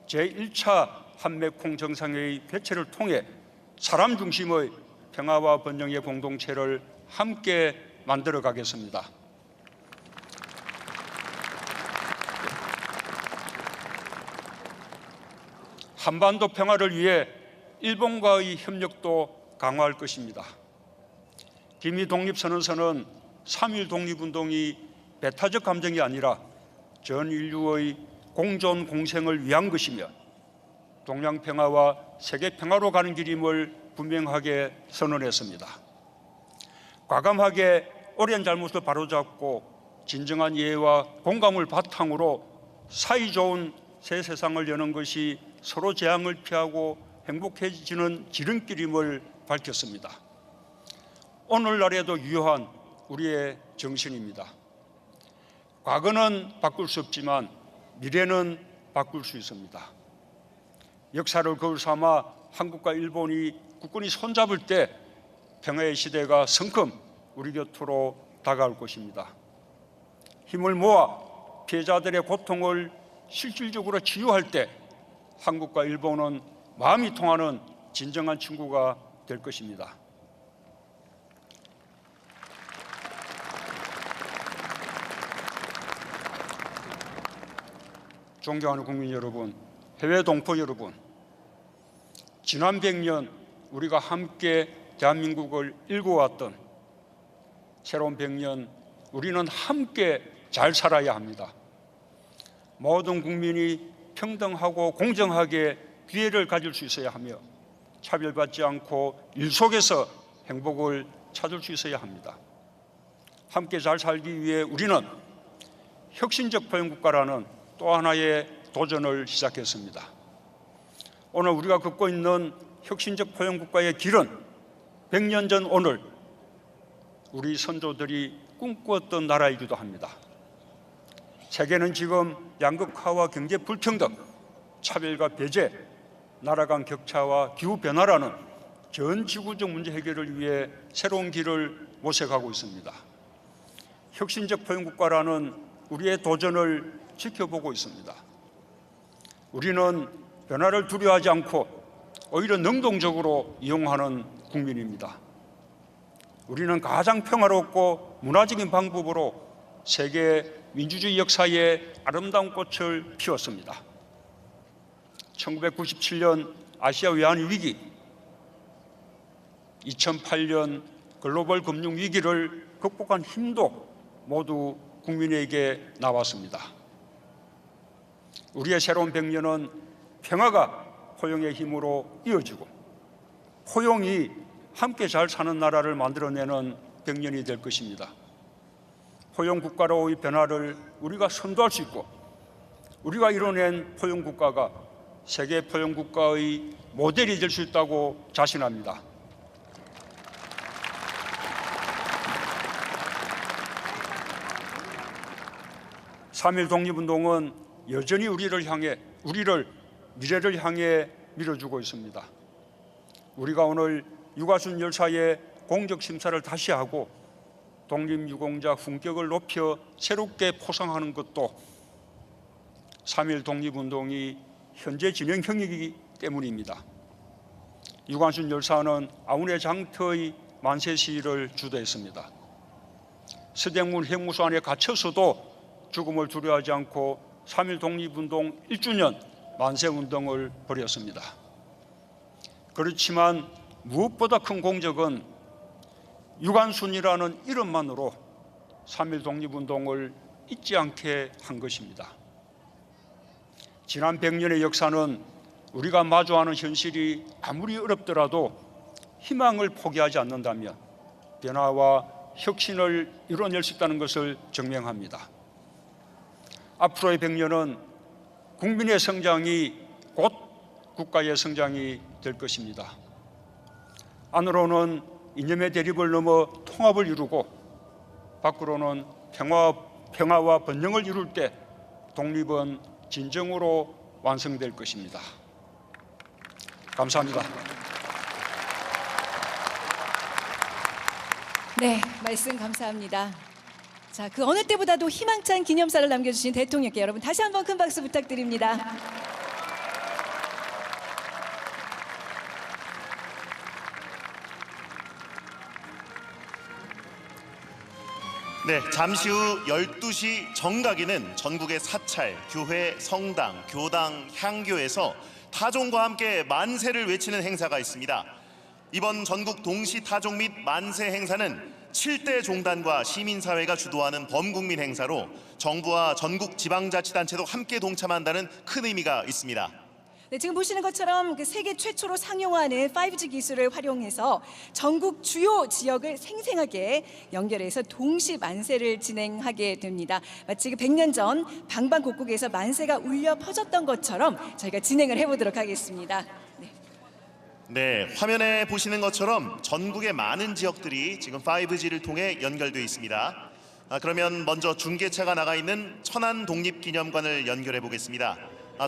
제1차 한메콩 정상회의 개최를 통해 사람 중심의 평화와 번영의 공동체를 함께 만들어 가겠습니다. 한반도 평화를 위해 일본과의 협력도 강화할 것입니다. 김이 독립선언서는 3.1 독립운동이 배타적 감정이 아니라 전 인류의 공존 공생을 위한 것이며 동양 평화와 세계 평화로 가는 길임을 분명하게 선언했습니다. 과감하게 오랜 잘못을 바로잡고 진정한 이해와 공감을 바탕으로 사이좋은 새 세상을 여는 것이 서로 재앙을 피하고 행복해지는 지름길임을 밝혔습니다. 오늘날에도 유효한 우리의 정신입니다. 과거는 바꿀 수 없지만 미래는 바꿀 수 있습니다. 역사를 거울 삼아 한국과 일본이 굳건히 손잡을 때 평화의 시대가 성큼 우리 곁으로 다가올 것입니다. 힘을 모아 피해자들의 고통을 실질적으로 치유할 때 한국과 일본은 마음이 통하는 진정한 친구가 될 것입니다. 존경하는 국민 여러분, 해외 동포 여러분, 지난 100년 우리가 함께 대한민국을 일궈왔던 새로운 100년 우리는 함께 잘 살아야 합니다. 모든 국민이 평등하고 공정하게 기회를 가질 수 있어야 하며 차별받지 않고 일 속에서 행복을 찾을 수 있어야 합니다. 함께 잘 살기 위해 우리는 혁신적 포용국가라는 또 하나의 도전을 시작했습니다. 오늘 우리가 걷고 있는 혁신적 포용국가의 길은 100년 전 오늘 우리 선조들이 꿈꾸었던 나라이기도 합니다. 세계는 지금 양극화와 경제 불평등, 차별과 배제, 나라 간 격차와 기후변화라는 전 지구적 문제 해결을 위해 새로운 길을 모색하고 있습니다. 혁신적 포용국가라는 우리의 도전을 지켜보고 있습니다. 우리는 변화를 두려워하지 않고 오히려 능동적으로 이용하는 국민입니다. 우리는 가장 평화롭고 문화적인 방법으로 세계 민주주의 역사에 아름다운 꽃을 피웠습니다. 1997년 아시아 외환 위기, 2008년 글로벌 금융 위기를 극복한 힘도 모두 국민에게 나왔습니다. 우리의 새로운 100년은 평화가 포용의 힘으로 이어지고 포용이 함께 잘 사는 나라를 만들어내는 100년이 될 것입니다. 포용 국가로의 변화를 우리가 선도할 수 있고 우리가 이뤄낸 포용 국가가 세계 포용 국가의 모델이 될 수 있다고 자신합니다. (3.1) 독립운동은 여전히 우리를 미래를 향해 밀어주고 있습니다. 우리가 오늘 유가순 열사의 공적 심사를 다시 하고 독립유공자 품격을 높여 새롭게 포상하는 것도 3.1 독립운동이 현재 진행형이기 때문입니다. 유관순 열사는 아우네 장터의 만세 시위를 주도했습니다. 서대문 형무소 안에 갇혀서도 죽음을 두려워하지 않고 3.1 독립운동 1주년 만세운동을 벌였습니다. 그렇지만 무엇보다 큰 공적은 유관순이라는 이름만으로 3.1 독립운동을 잊지 않게 한 것입니다. 지난 100년의 역사는 우리가 마주하는 현실이 아무리 어렵더라도 희망을 포기하지 않는다면 변화와 혁신을 이뤄낼 수 있다는 것을 증명합니다. 앞으로의 100년은 국민의 성장이 곧 국가의 성장이 될 것입니다. 안으로는 이념의 대립을 넘어 통합을 이루고 밖으로는 평화와 번영을 이룰 때 독립은 진정으로 완성될 것입니다. 감사합니다. 네, 말씀 감사합니다. 자, 그 어느 때보다도 희망찬 기념사를 남겨주신 대통령께 여러분 다시 한번 큰 박수 부탁드립니다. 네, 잠시 후 12시 정각에는 전국의 사찰, 교회, 성당, 교당, 향교에서 타종과 함께 만세를 외치는 행사가 있습니다. 이번 전국 동시 타종 및 만세 행사는 7대 종단과 시민사회가 주도하는 범국민 행사로 정부와 전국 지방자치단체도 함께 동참한다는 큰 의미가 있습니다. 네, 지금 보시는 것처럼 그 세계 최초로 상용화하는 5G 기술을 활용해서 전국 주요 지역을 생생하게 연결해서 동시 만세를 진행하게 됩니다. 마치 그 100년 전 방방곡곡에서 만세가 울려 퍼졌던 것처럼 저희가 진행을 해보도록 하겠습니다. 네, 화면에 보시는 것처럼 전국의 많은 지역들이 지금 5G를 통해 연결되어 있습니다. 그러면 먼저 중계차가 나가 있는 천안 독립기념관을 연결해 보겠습니다.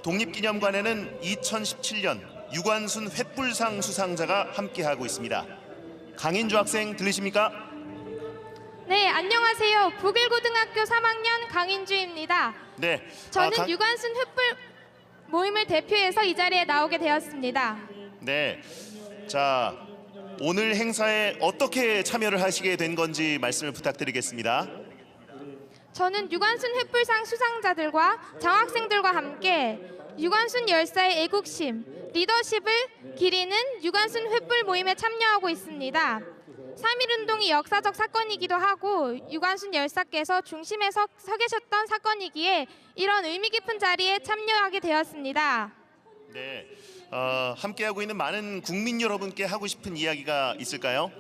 독립기념관에는 2017년 유관순 횃불상 수상자가 함께하고 있습니다. 강인주 학생 들리십니까? 네, 안녕하세요. 북일고등학교 3학년 강인주입니다. 네, 저는 유관순 횃불 모임을 대표해서 이 자리에 나오게 되었습니다. 네, 자 오늘 행사에 어떻게 참여를 하시게 된 건지 말씀을 부탁드리겠습니다. 저는 유관순 횃불상 수상자들과 장학생들과 함께 유관순 열사의 애국심, 리더십을 기리는 유관순 횃불 모임에 참여하고 있습니다. 3.1운동이 역사적 사건이기도 하고 유관순 열사께서 중심에 서 계셨던 사건이기에 이런 의미 깊은 자리에 참여하게 되었습니다. 네, 함께하고 있는 많은 국민 여러분께 하고 싶은 이야기가 있을까요?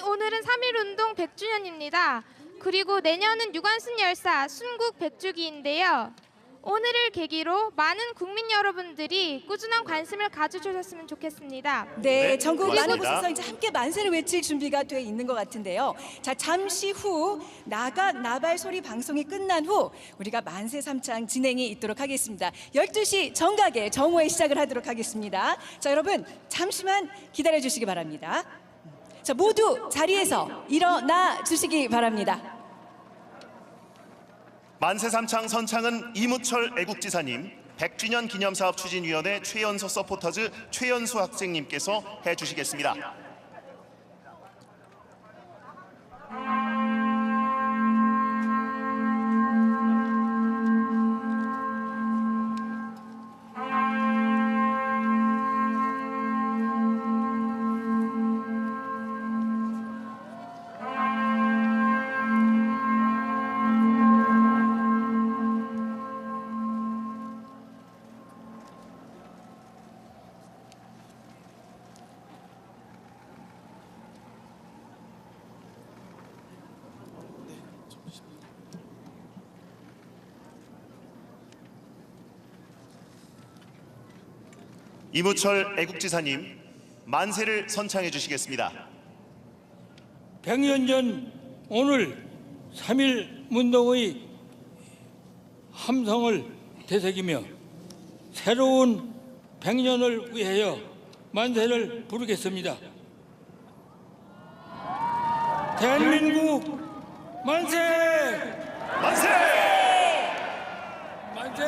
오늘은 3.1운동 100주년입니다. 그리고 내년은 유관순 열사 순국 100주기인데요. 오늘을 계기로 많은 국민 여러분들이 꾸준한 관심을 가져주셨으면 좋겠습니다. 네, 전국 많은 곳에서 이제 함께 만세를 외칠 준비가 돼 있는 것 같은데요. 자, 잠시 후 나발 소리 방송이 끝난 후 우리가 만세 3창 진행이 있도록 하겠습니다. 12시 정각에 정오에 시작을 하도록 하겠습니다. 자, 여러분 잠시만 기다려 주시기 바랍니다. 자, 모두 자리에서 일어나 주시기 바랍니다. 만세 3창 선창은 이무철 애국지사님, 100주년 기념사업 추진위원회 최연소 서포터즈 최연수 학생님께서 해주시겠습니다. 이무철 애국지사님 만세를 선창해 주시겠습니다. 100년 전 오늘 3.1 운동의 함성을 되새기며 새로운 100년을 위하여 만세를 부르겠습니다. 대한민국 만세! 만세! 만세!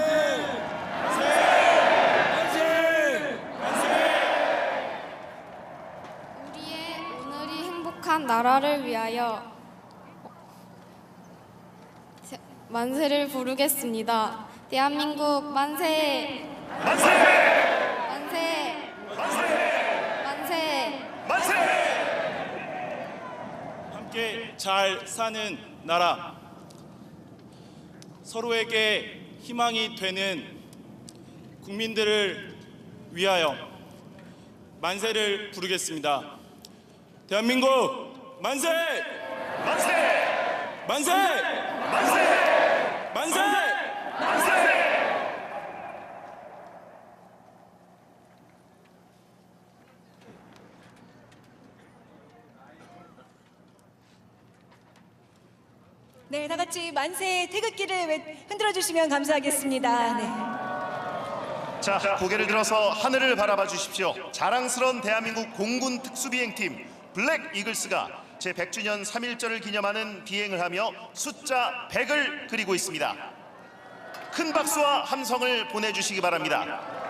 우리의 오늘이 행복한 나라를 위하여 만세를 부르겠습니다. 대한민국 만세! 만세! 만세! 만세! 만세! 만세! 함께 잘 사는 나라, 서로에게 희망이 되는 국민들을 위하여 만세를 부르겠습니다. 대한민국 만세! 만세! 만세! 만세! 만세! 만세! 네, 다 같이 만세 태극기를 흔들어 주시면 감사하겠습니다. 네. 자, 고개를 들어서 하늘을 바라봐 주십시오. 자랑스러운 대한민국 공군 특수비행팀 블랙 이글스가 제100주년 3.1절을 기념하는 비행을 하며 숫자 100을 그리고 있습니다. 큰 박수와 함성을 보내주시기 바랍니다.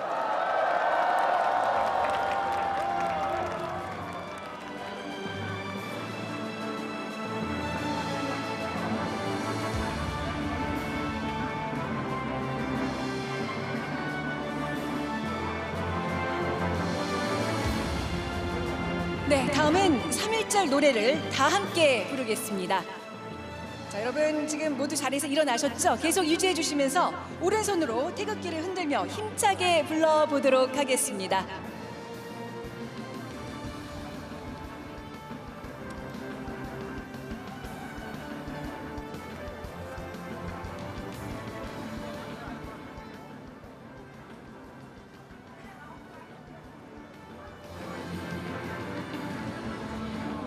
네, 다음은 3.1절 노래를 다 함께 부르겠습니다. 자, 여러분 지금 모두 자리에서 일어나셨죠? 계속 유지해 주시면서 오른손으로 태극기를 흔들며 힘차게 불러보도록 하겠습니다.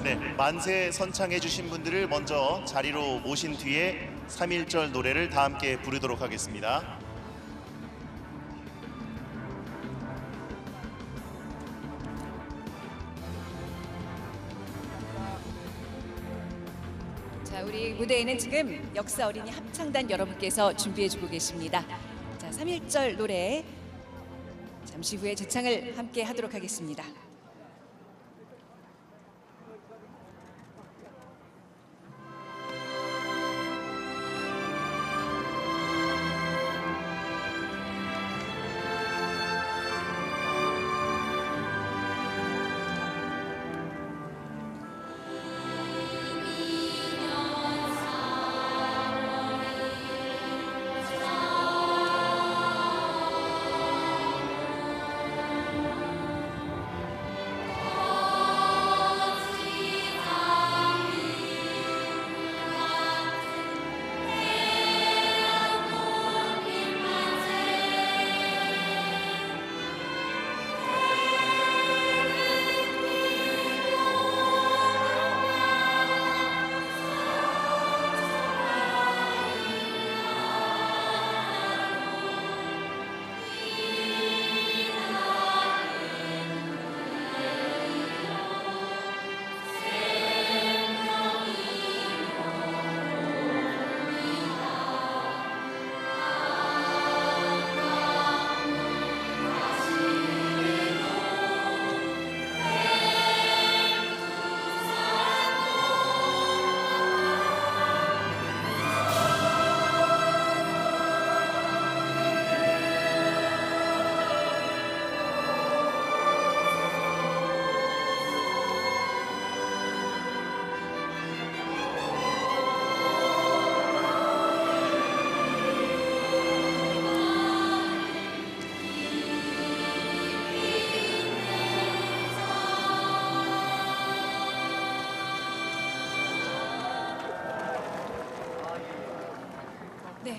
네, 만세 선창해 주신 분들을 먼저 자리로 모신 뒤에 3.1절 노래를 다 함께 부르도록 하겠습니다. 자, 우리 무대에는 지금 역사 어린이 합창단 여러분께서 준비해주고 계십니다. 자, 3.1절 노래 잠시 후에 제창을 함께 하도록 하겠습니다.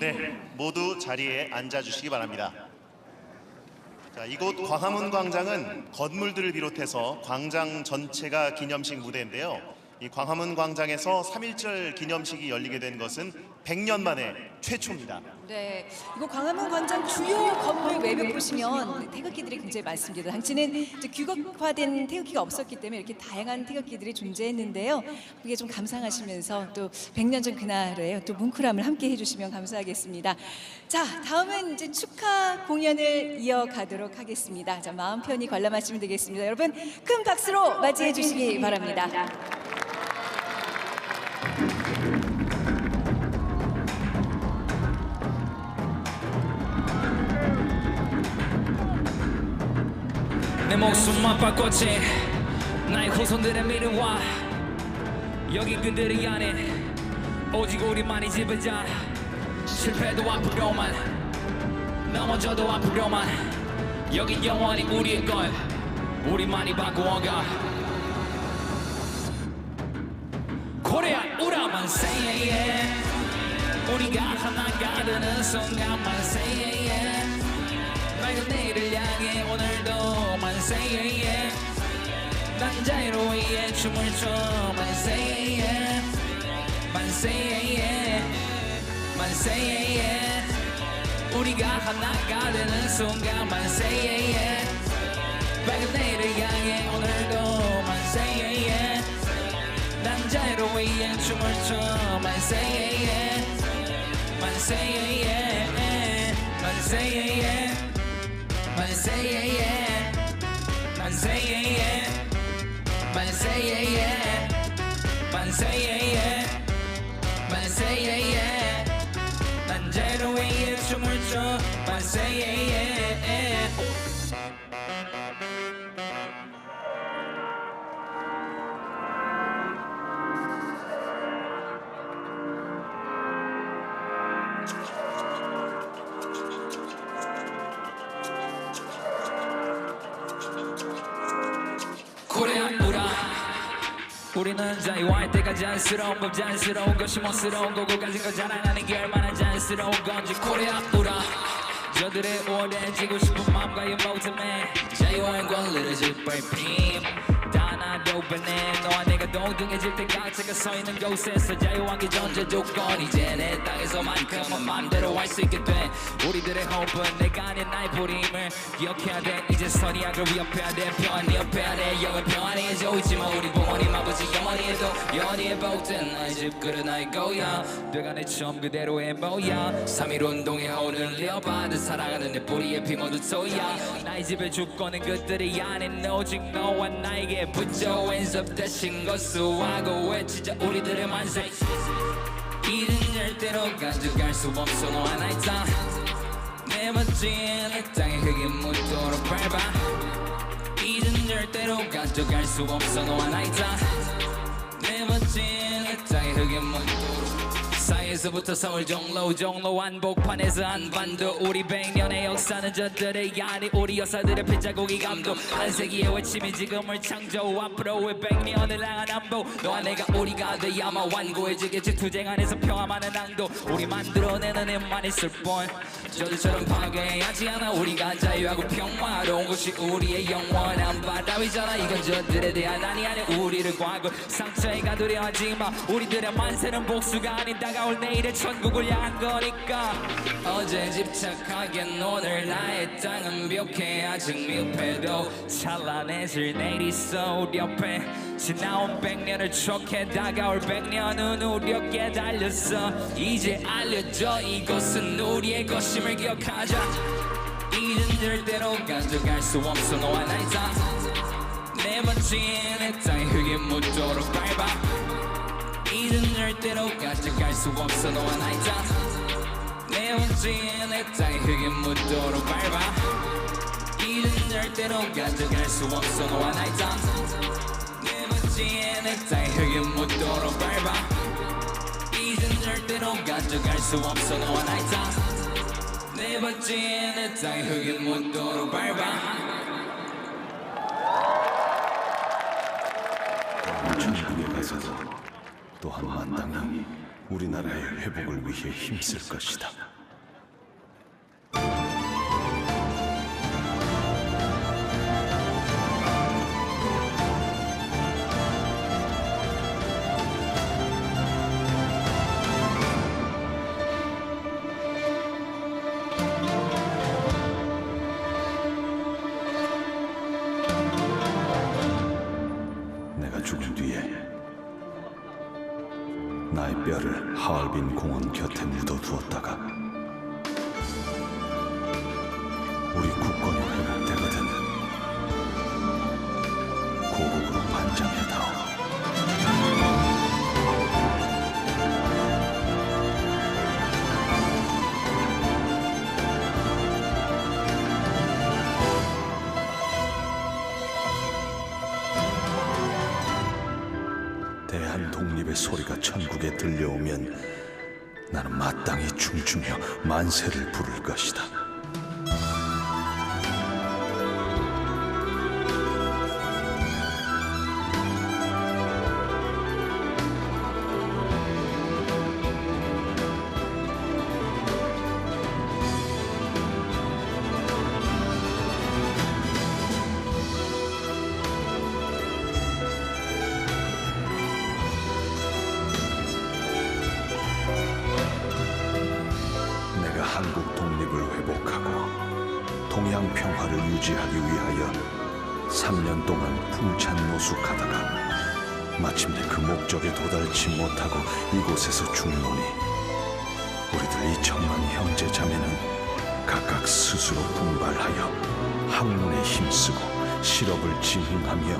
네, 모두 자리에 앉아 주시기 바랍니다. 자, 이곳 광화문 광장은 건물들을 비롯해서 광장 전체가 기념식 무대인데요. 이 광화문 광장에서 3.1절 기념식이 열리게 된 것은 100년 만에 최초입니다. 네, 이거 광화문 광장 주요 건물 외벽 보시면 태극기들이 굉장히 많습니다. 당시는 이제 규격화된 태극기가 없었기 때문에 이렇게 다양한 태극기들이 존재했는데요. 그게 좀 감상하시면서 또 100년 전 그날에 또 뭉클함을 함께 해주시면 감사하겠습니다. 자, 다음은 이제 축하 공연을 이어가도록 하겠습니다. 자, 마음 편히 관람하시면 되겠습니다. 여러분 큰 박수로 맞이해 주시기 바랍니다. 내 목숨만 바꿨지 나의 후손들의 미래와 여기 그들의 안에 오직 우리만이 지배자 실패도 앞으로만 넘어져도 앞으로만 여긴 영원히 우리의 걸 우리만이 바꾸어가 코리아 우라만 say yeah, yeah. 우리가 하나가 되는 순간만 say yeah, yeah. 맑은 내일을 향해 오늘도 만 say yeah, yeah. 난 자유로이에 춤을 춰 만 say yeah, yeah. 만 say yeah, yeah. 만 say yeah, yeah. 우리가 하나가 되는 순간만 say yeah, yeah. 맑은 내일을 향해 오늘도 만 say yeah, yeah. 난 자유로이에 춤을 춰 만 say yeah, yeah. 만 say yeah, yeah. 만 say yeah, yeah. Man say yeah, yeah. Man say yeah, yeah. Man say yeah, yeah. Man say yeah, yeah. Man say yeah, yeah. 난 제로에 춤을 춰. Man say yeah, yeah. 우리는 자유할 때가 자연스러운 법 자연스러운 것이 멋스러운 거고 가진 거 자랑하는 게 얼마나 자연스러운 건지 코리아 우라 저들의 오래지고 싶은 마음과 연모tem에 자유한 권리를 짓밟힘 다 나도 변해 너와 내가 동등해질 때까지 제가 서 있는 곳에서 자유한 게 전제 조건 이제 내 땅에서만큼은 맘대로 할 수 있게 돼 우리들의 호흡은 내가 아닌 나의 부림을 기억해야 돼 이제 선의학을 위협해야 돼 평안히 옆해야 돼 영을 평안해져 있지만 우리 부모님 아버지 영원히 해도 영원히 해보든 나의 집그릇 나의 고향 내가 내 처음 그대로의 모양 3.1 운동에 혼을 이어받은 사랑하는 내 뿌리에 피 모두 소야 나의 집의 주권은 그들이 아닌 오직 너와 나에게 붙여 hands up 대신 거수하고 외치자 우리들의 만세 이젠 절대로 가져갈 수 없어 너와 나의 땅 내 멋진 내 땅의 흙이 묻도록 밟아 이젠 절대로 가져갈 수 없어 너와 나의 땅 내 멋진 내 땅의 흙이 묻도록 사이에서부터 서울 종로 한복판에서 한반도 우리 100년의 역사는 저들의 아니 우리 여사들의 핏자국이 감도 한 세기의 외침이 지금을 창조 앞으로의 100년을 향한 안보 너와 내가 우리가 돼야마 완고해지겠지 투쟁 안에서 평화만은 낭도 우리 만들어내는 힘만 있을 뿐 저들처럼 파괴하지 않아 우리가 자유하고 평화로운 곳이 우리의 영원한 바다위잖아 이건 저들에 대한 아니 우리를 과거 상처에 가두려 하지마 우리들의 만세는 복수가 아닌 다가올 내일의 천국을 향한 거니까 어제 집착하기엔 오늘 나의 땅은 벽해 아직 미흡해도 찬란해질 내일이 있어 우리 옆에 지나온 100년을 추억해 다가올 100년은 우리 어깨에 달렸어 이제 알려줘 이곳은 우리의 것임을 기억하자 이젠 절대로 가져갈 수 없어 너와 나의 땅 내 멋진 내 땅의 흙이 묻도록 밟아 이젠 절대로 가져갈 수 없어 너와 나의 땅 내 멋진 내 땅의 흙이 묻도록 밟아 이젠 절대로 가져갈 수 없어 너와 나의 땅 내 멋진 내 땅의 흙이 묻도록 밟아 이젠 절대로 가져갈 수 없어 너와 나의 땅 내 멋진 내 땅의 흙이 묻도록 밟아 천국에 가서도 또한 마땅히 우리나라의 회복을 위해 힘쓸 것이다. 나의 뼈를 하얼빈 공원 곁에 묻어두었다가 우리 국권이 회복되거든 고국으로 반장해다오. 대한 독립의 소리가 천국에 들려오면 나는 마땅히 춤추며 만세를 부를 것이다. 한국 독립을 회복하고 동양 평화를 유지하기 위하여 3년 동안 풍찬 노숙하다가 마침내 그 목적에 도달치 못하고 이곳에서 죽노니 우리들 이 천만 형제 자매는 각각 스스로 분발하여 학문에 힘쓰고 실업을 진흥하며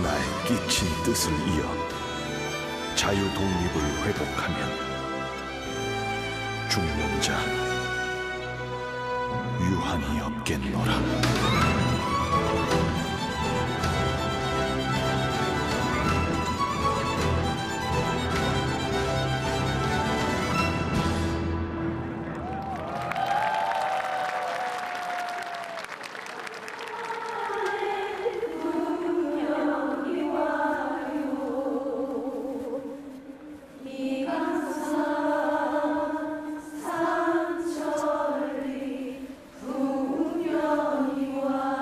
나의 끼친 뜻을 이어 자유 독립을 회복하면 죽는 자 유한이 없겠노라. 삼천리 국면이 와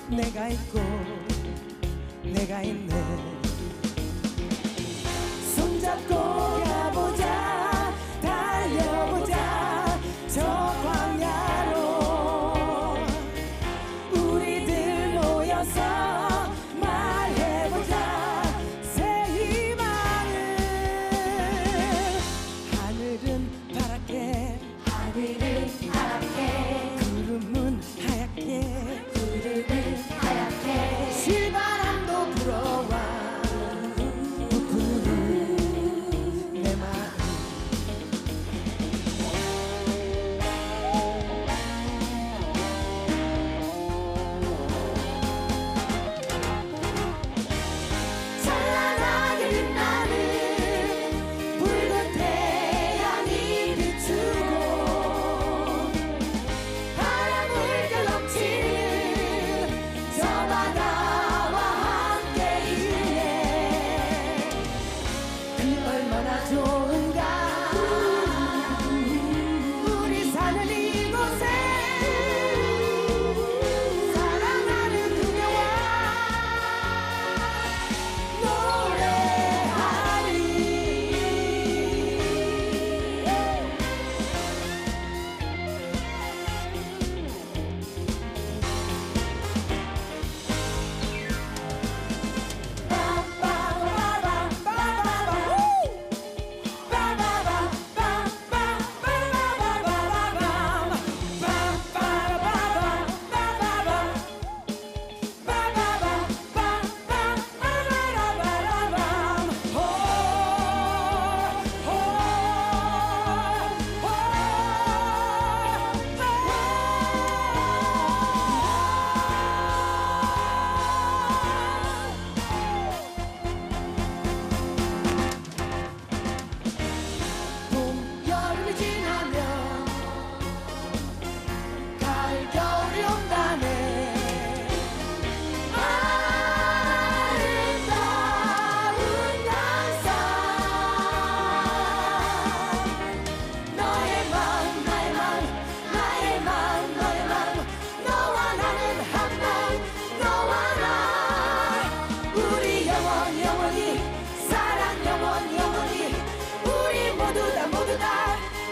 내가 있고 내가 있네. 손잡고 가보자 달려보자 저 광야로 우리들 모여서 말해보자 새 희망을. 하늘은 파랗게 하늘은 파랗게 구름은 하얗게 구름은 하얗게 실바람도 불어와 부푸는 내 마음. 찬란하게 빛나는 붉은 태양이 비추고 파란 물결 넘치는 저 바다와 함께 있네. 그 얼마나 좋은가 우리 사는 이곳에 사랑하는 그녀와 노래하리. 봄, 여름이 지나면 가을, 겨울이 온다네. 아름다운 항상 너의 마음 나의 마음 나의 마음 너의 마음 너와 나는 한 마음 너와 나 우리 영원히 사랑 영원히 우리 모두 다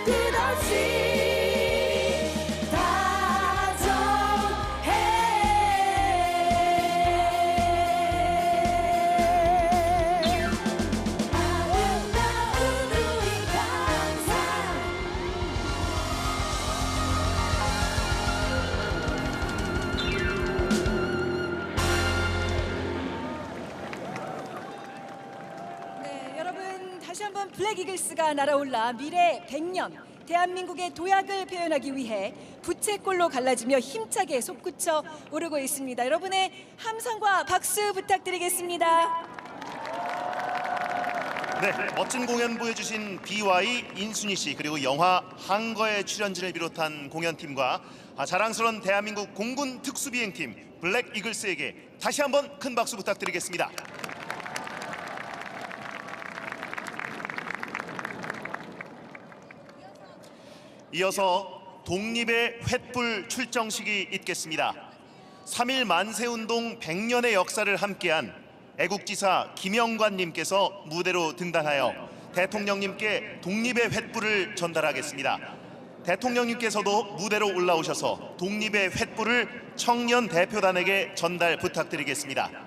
끝없이 다정해. 아름다운 우리 항상. 네, 여러분 다시 한번 블랙 이글스가 날아올라 미래 100년 대한민국의 도약을 표현하기 위해 부채꼴로 갈라지며 힘차게 솟구쳐 오르고 있습니다. 여러분의 함성과 박수 부탁드리겠습니다. 네, 멋진 공연 보여주신 BY 인순이 씨 그리고 영화 항거의 출연진을 비롯한 공연팀과 자랑스러운 대한민국 공군 특수비행팀 블랙 이글스에게 다시 한번 큰 박수 부탁드리겠습니다. 이어서 독립의 횃불 출정식이 있겠습니다. 3.1 만세운동 100년의 역사를 함께한 애국지사 김영관님께서 무대로 등단하여 대통령님께 독립의 횃불을 전달하겠습니다. 대통령님께서도 무대로 올라오셔서 독립의 횃불을 청년 대표단에게 전달 부탁드리겠습니다.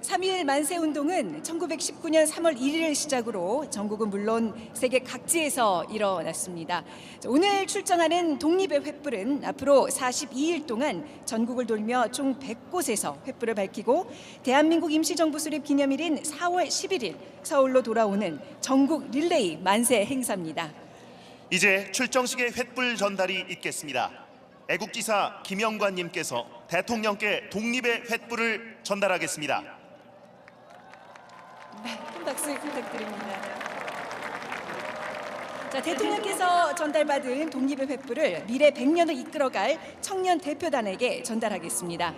3.1 만세운동은 1919년 3월 1일을 시작으로 전국은 물론 세계 각지에서 일어났습니다. 오늘 출정하는 독립의 횃불은 앞으로 42일 동안 전국을 돌며 총 100곳에서 횃불을 밝히고 대한민국 임시정부 수립 기념일인 4월 11일 서울로 돌아오는 전국 릴레이 만세 행사입니다. 이제 출정식의 횃불 전달이 있겠습니다. 애국지사 김영관님께서 대통령께 독립의 횃불을 전달하겠습니다. 네, 큰 박수 부탁드립니다. 자, 대통령께서 전달받은 독립의 횃불을 미래 100년을 이끌어갈 청년 대표단에게 전달하겠습니다.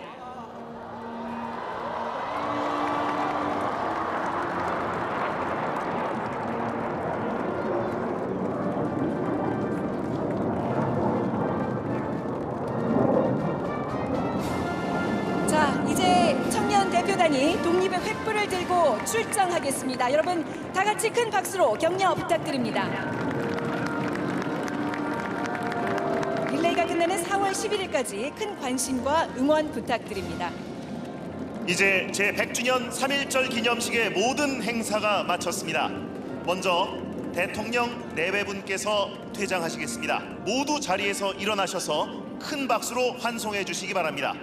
자, 대학교단이 독립의 횃불을 들고 출정하겠습니다. 여러분 다 같이 큰 박수로 격려 부탁드립니다. 릴레이가 끝나는 4월 11일까지 큰 관심과 응원 부탁드립니다. 이제 제100주년 3.1절 기념식의 모든 행사가 마쳤습니다. 먼저 대통령 내외분께서 퇴장하시겠습니다. 모두 자리에서 일어나셔서 큰 박수로 환송해 주시기 바랍니다.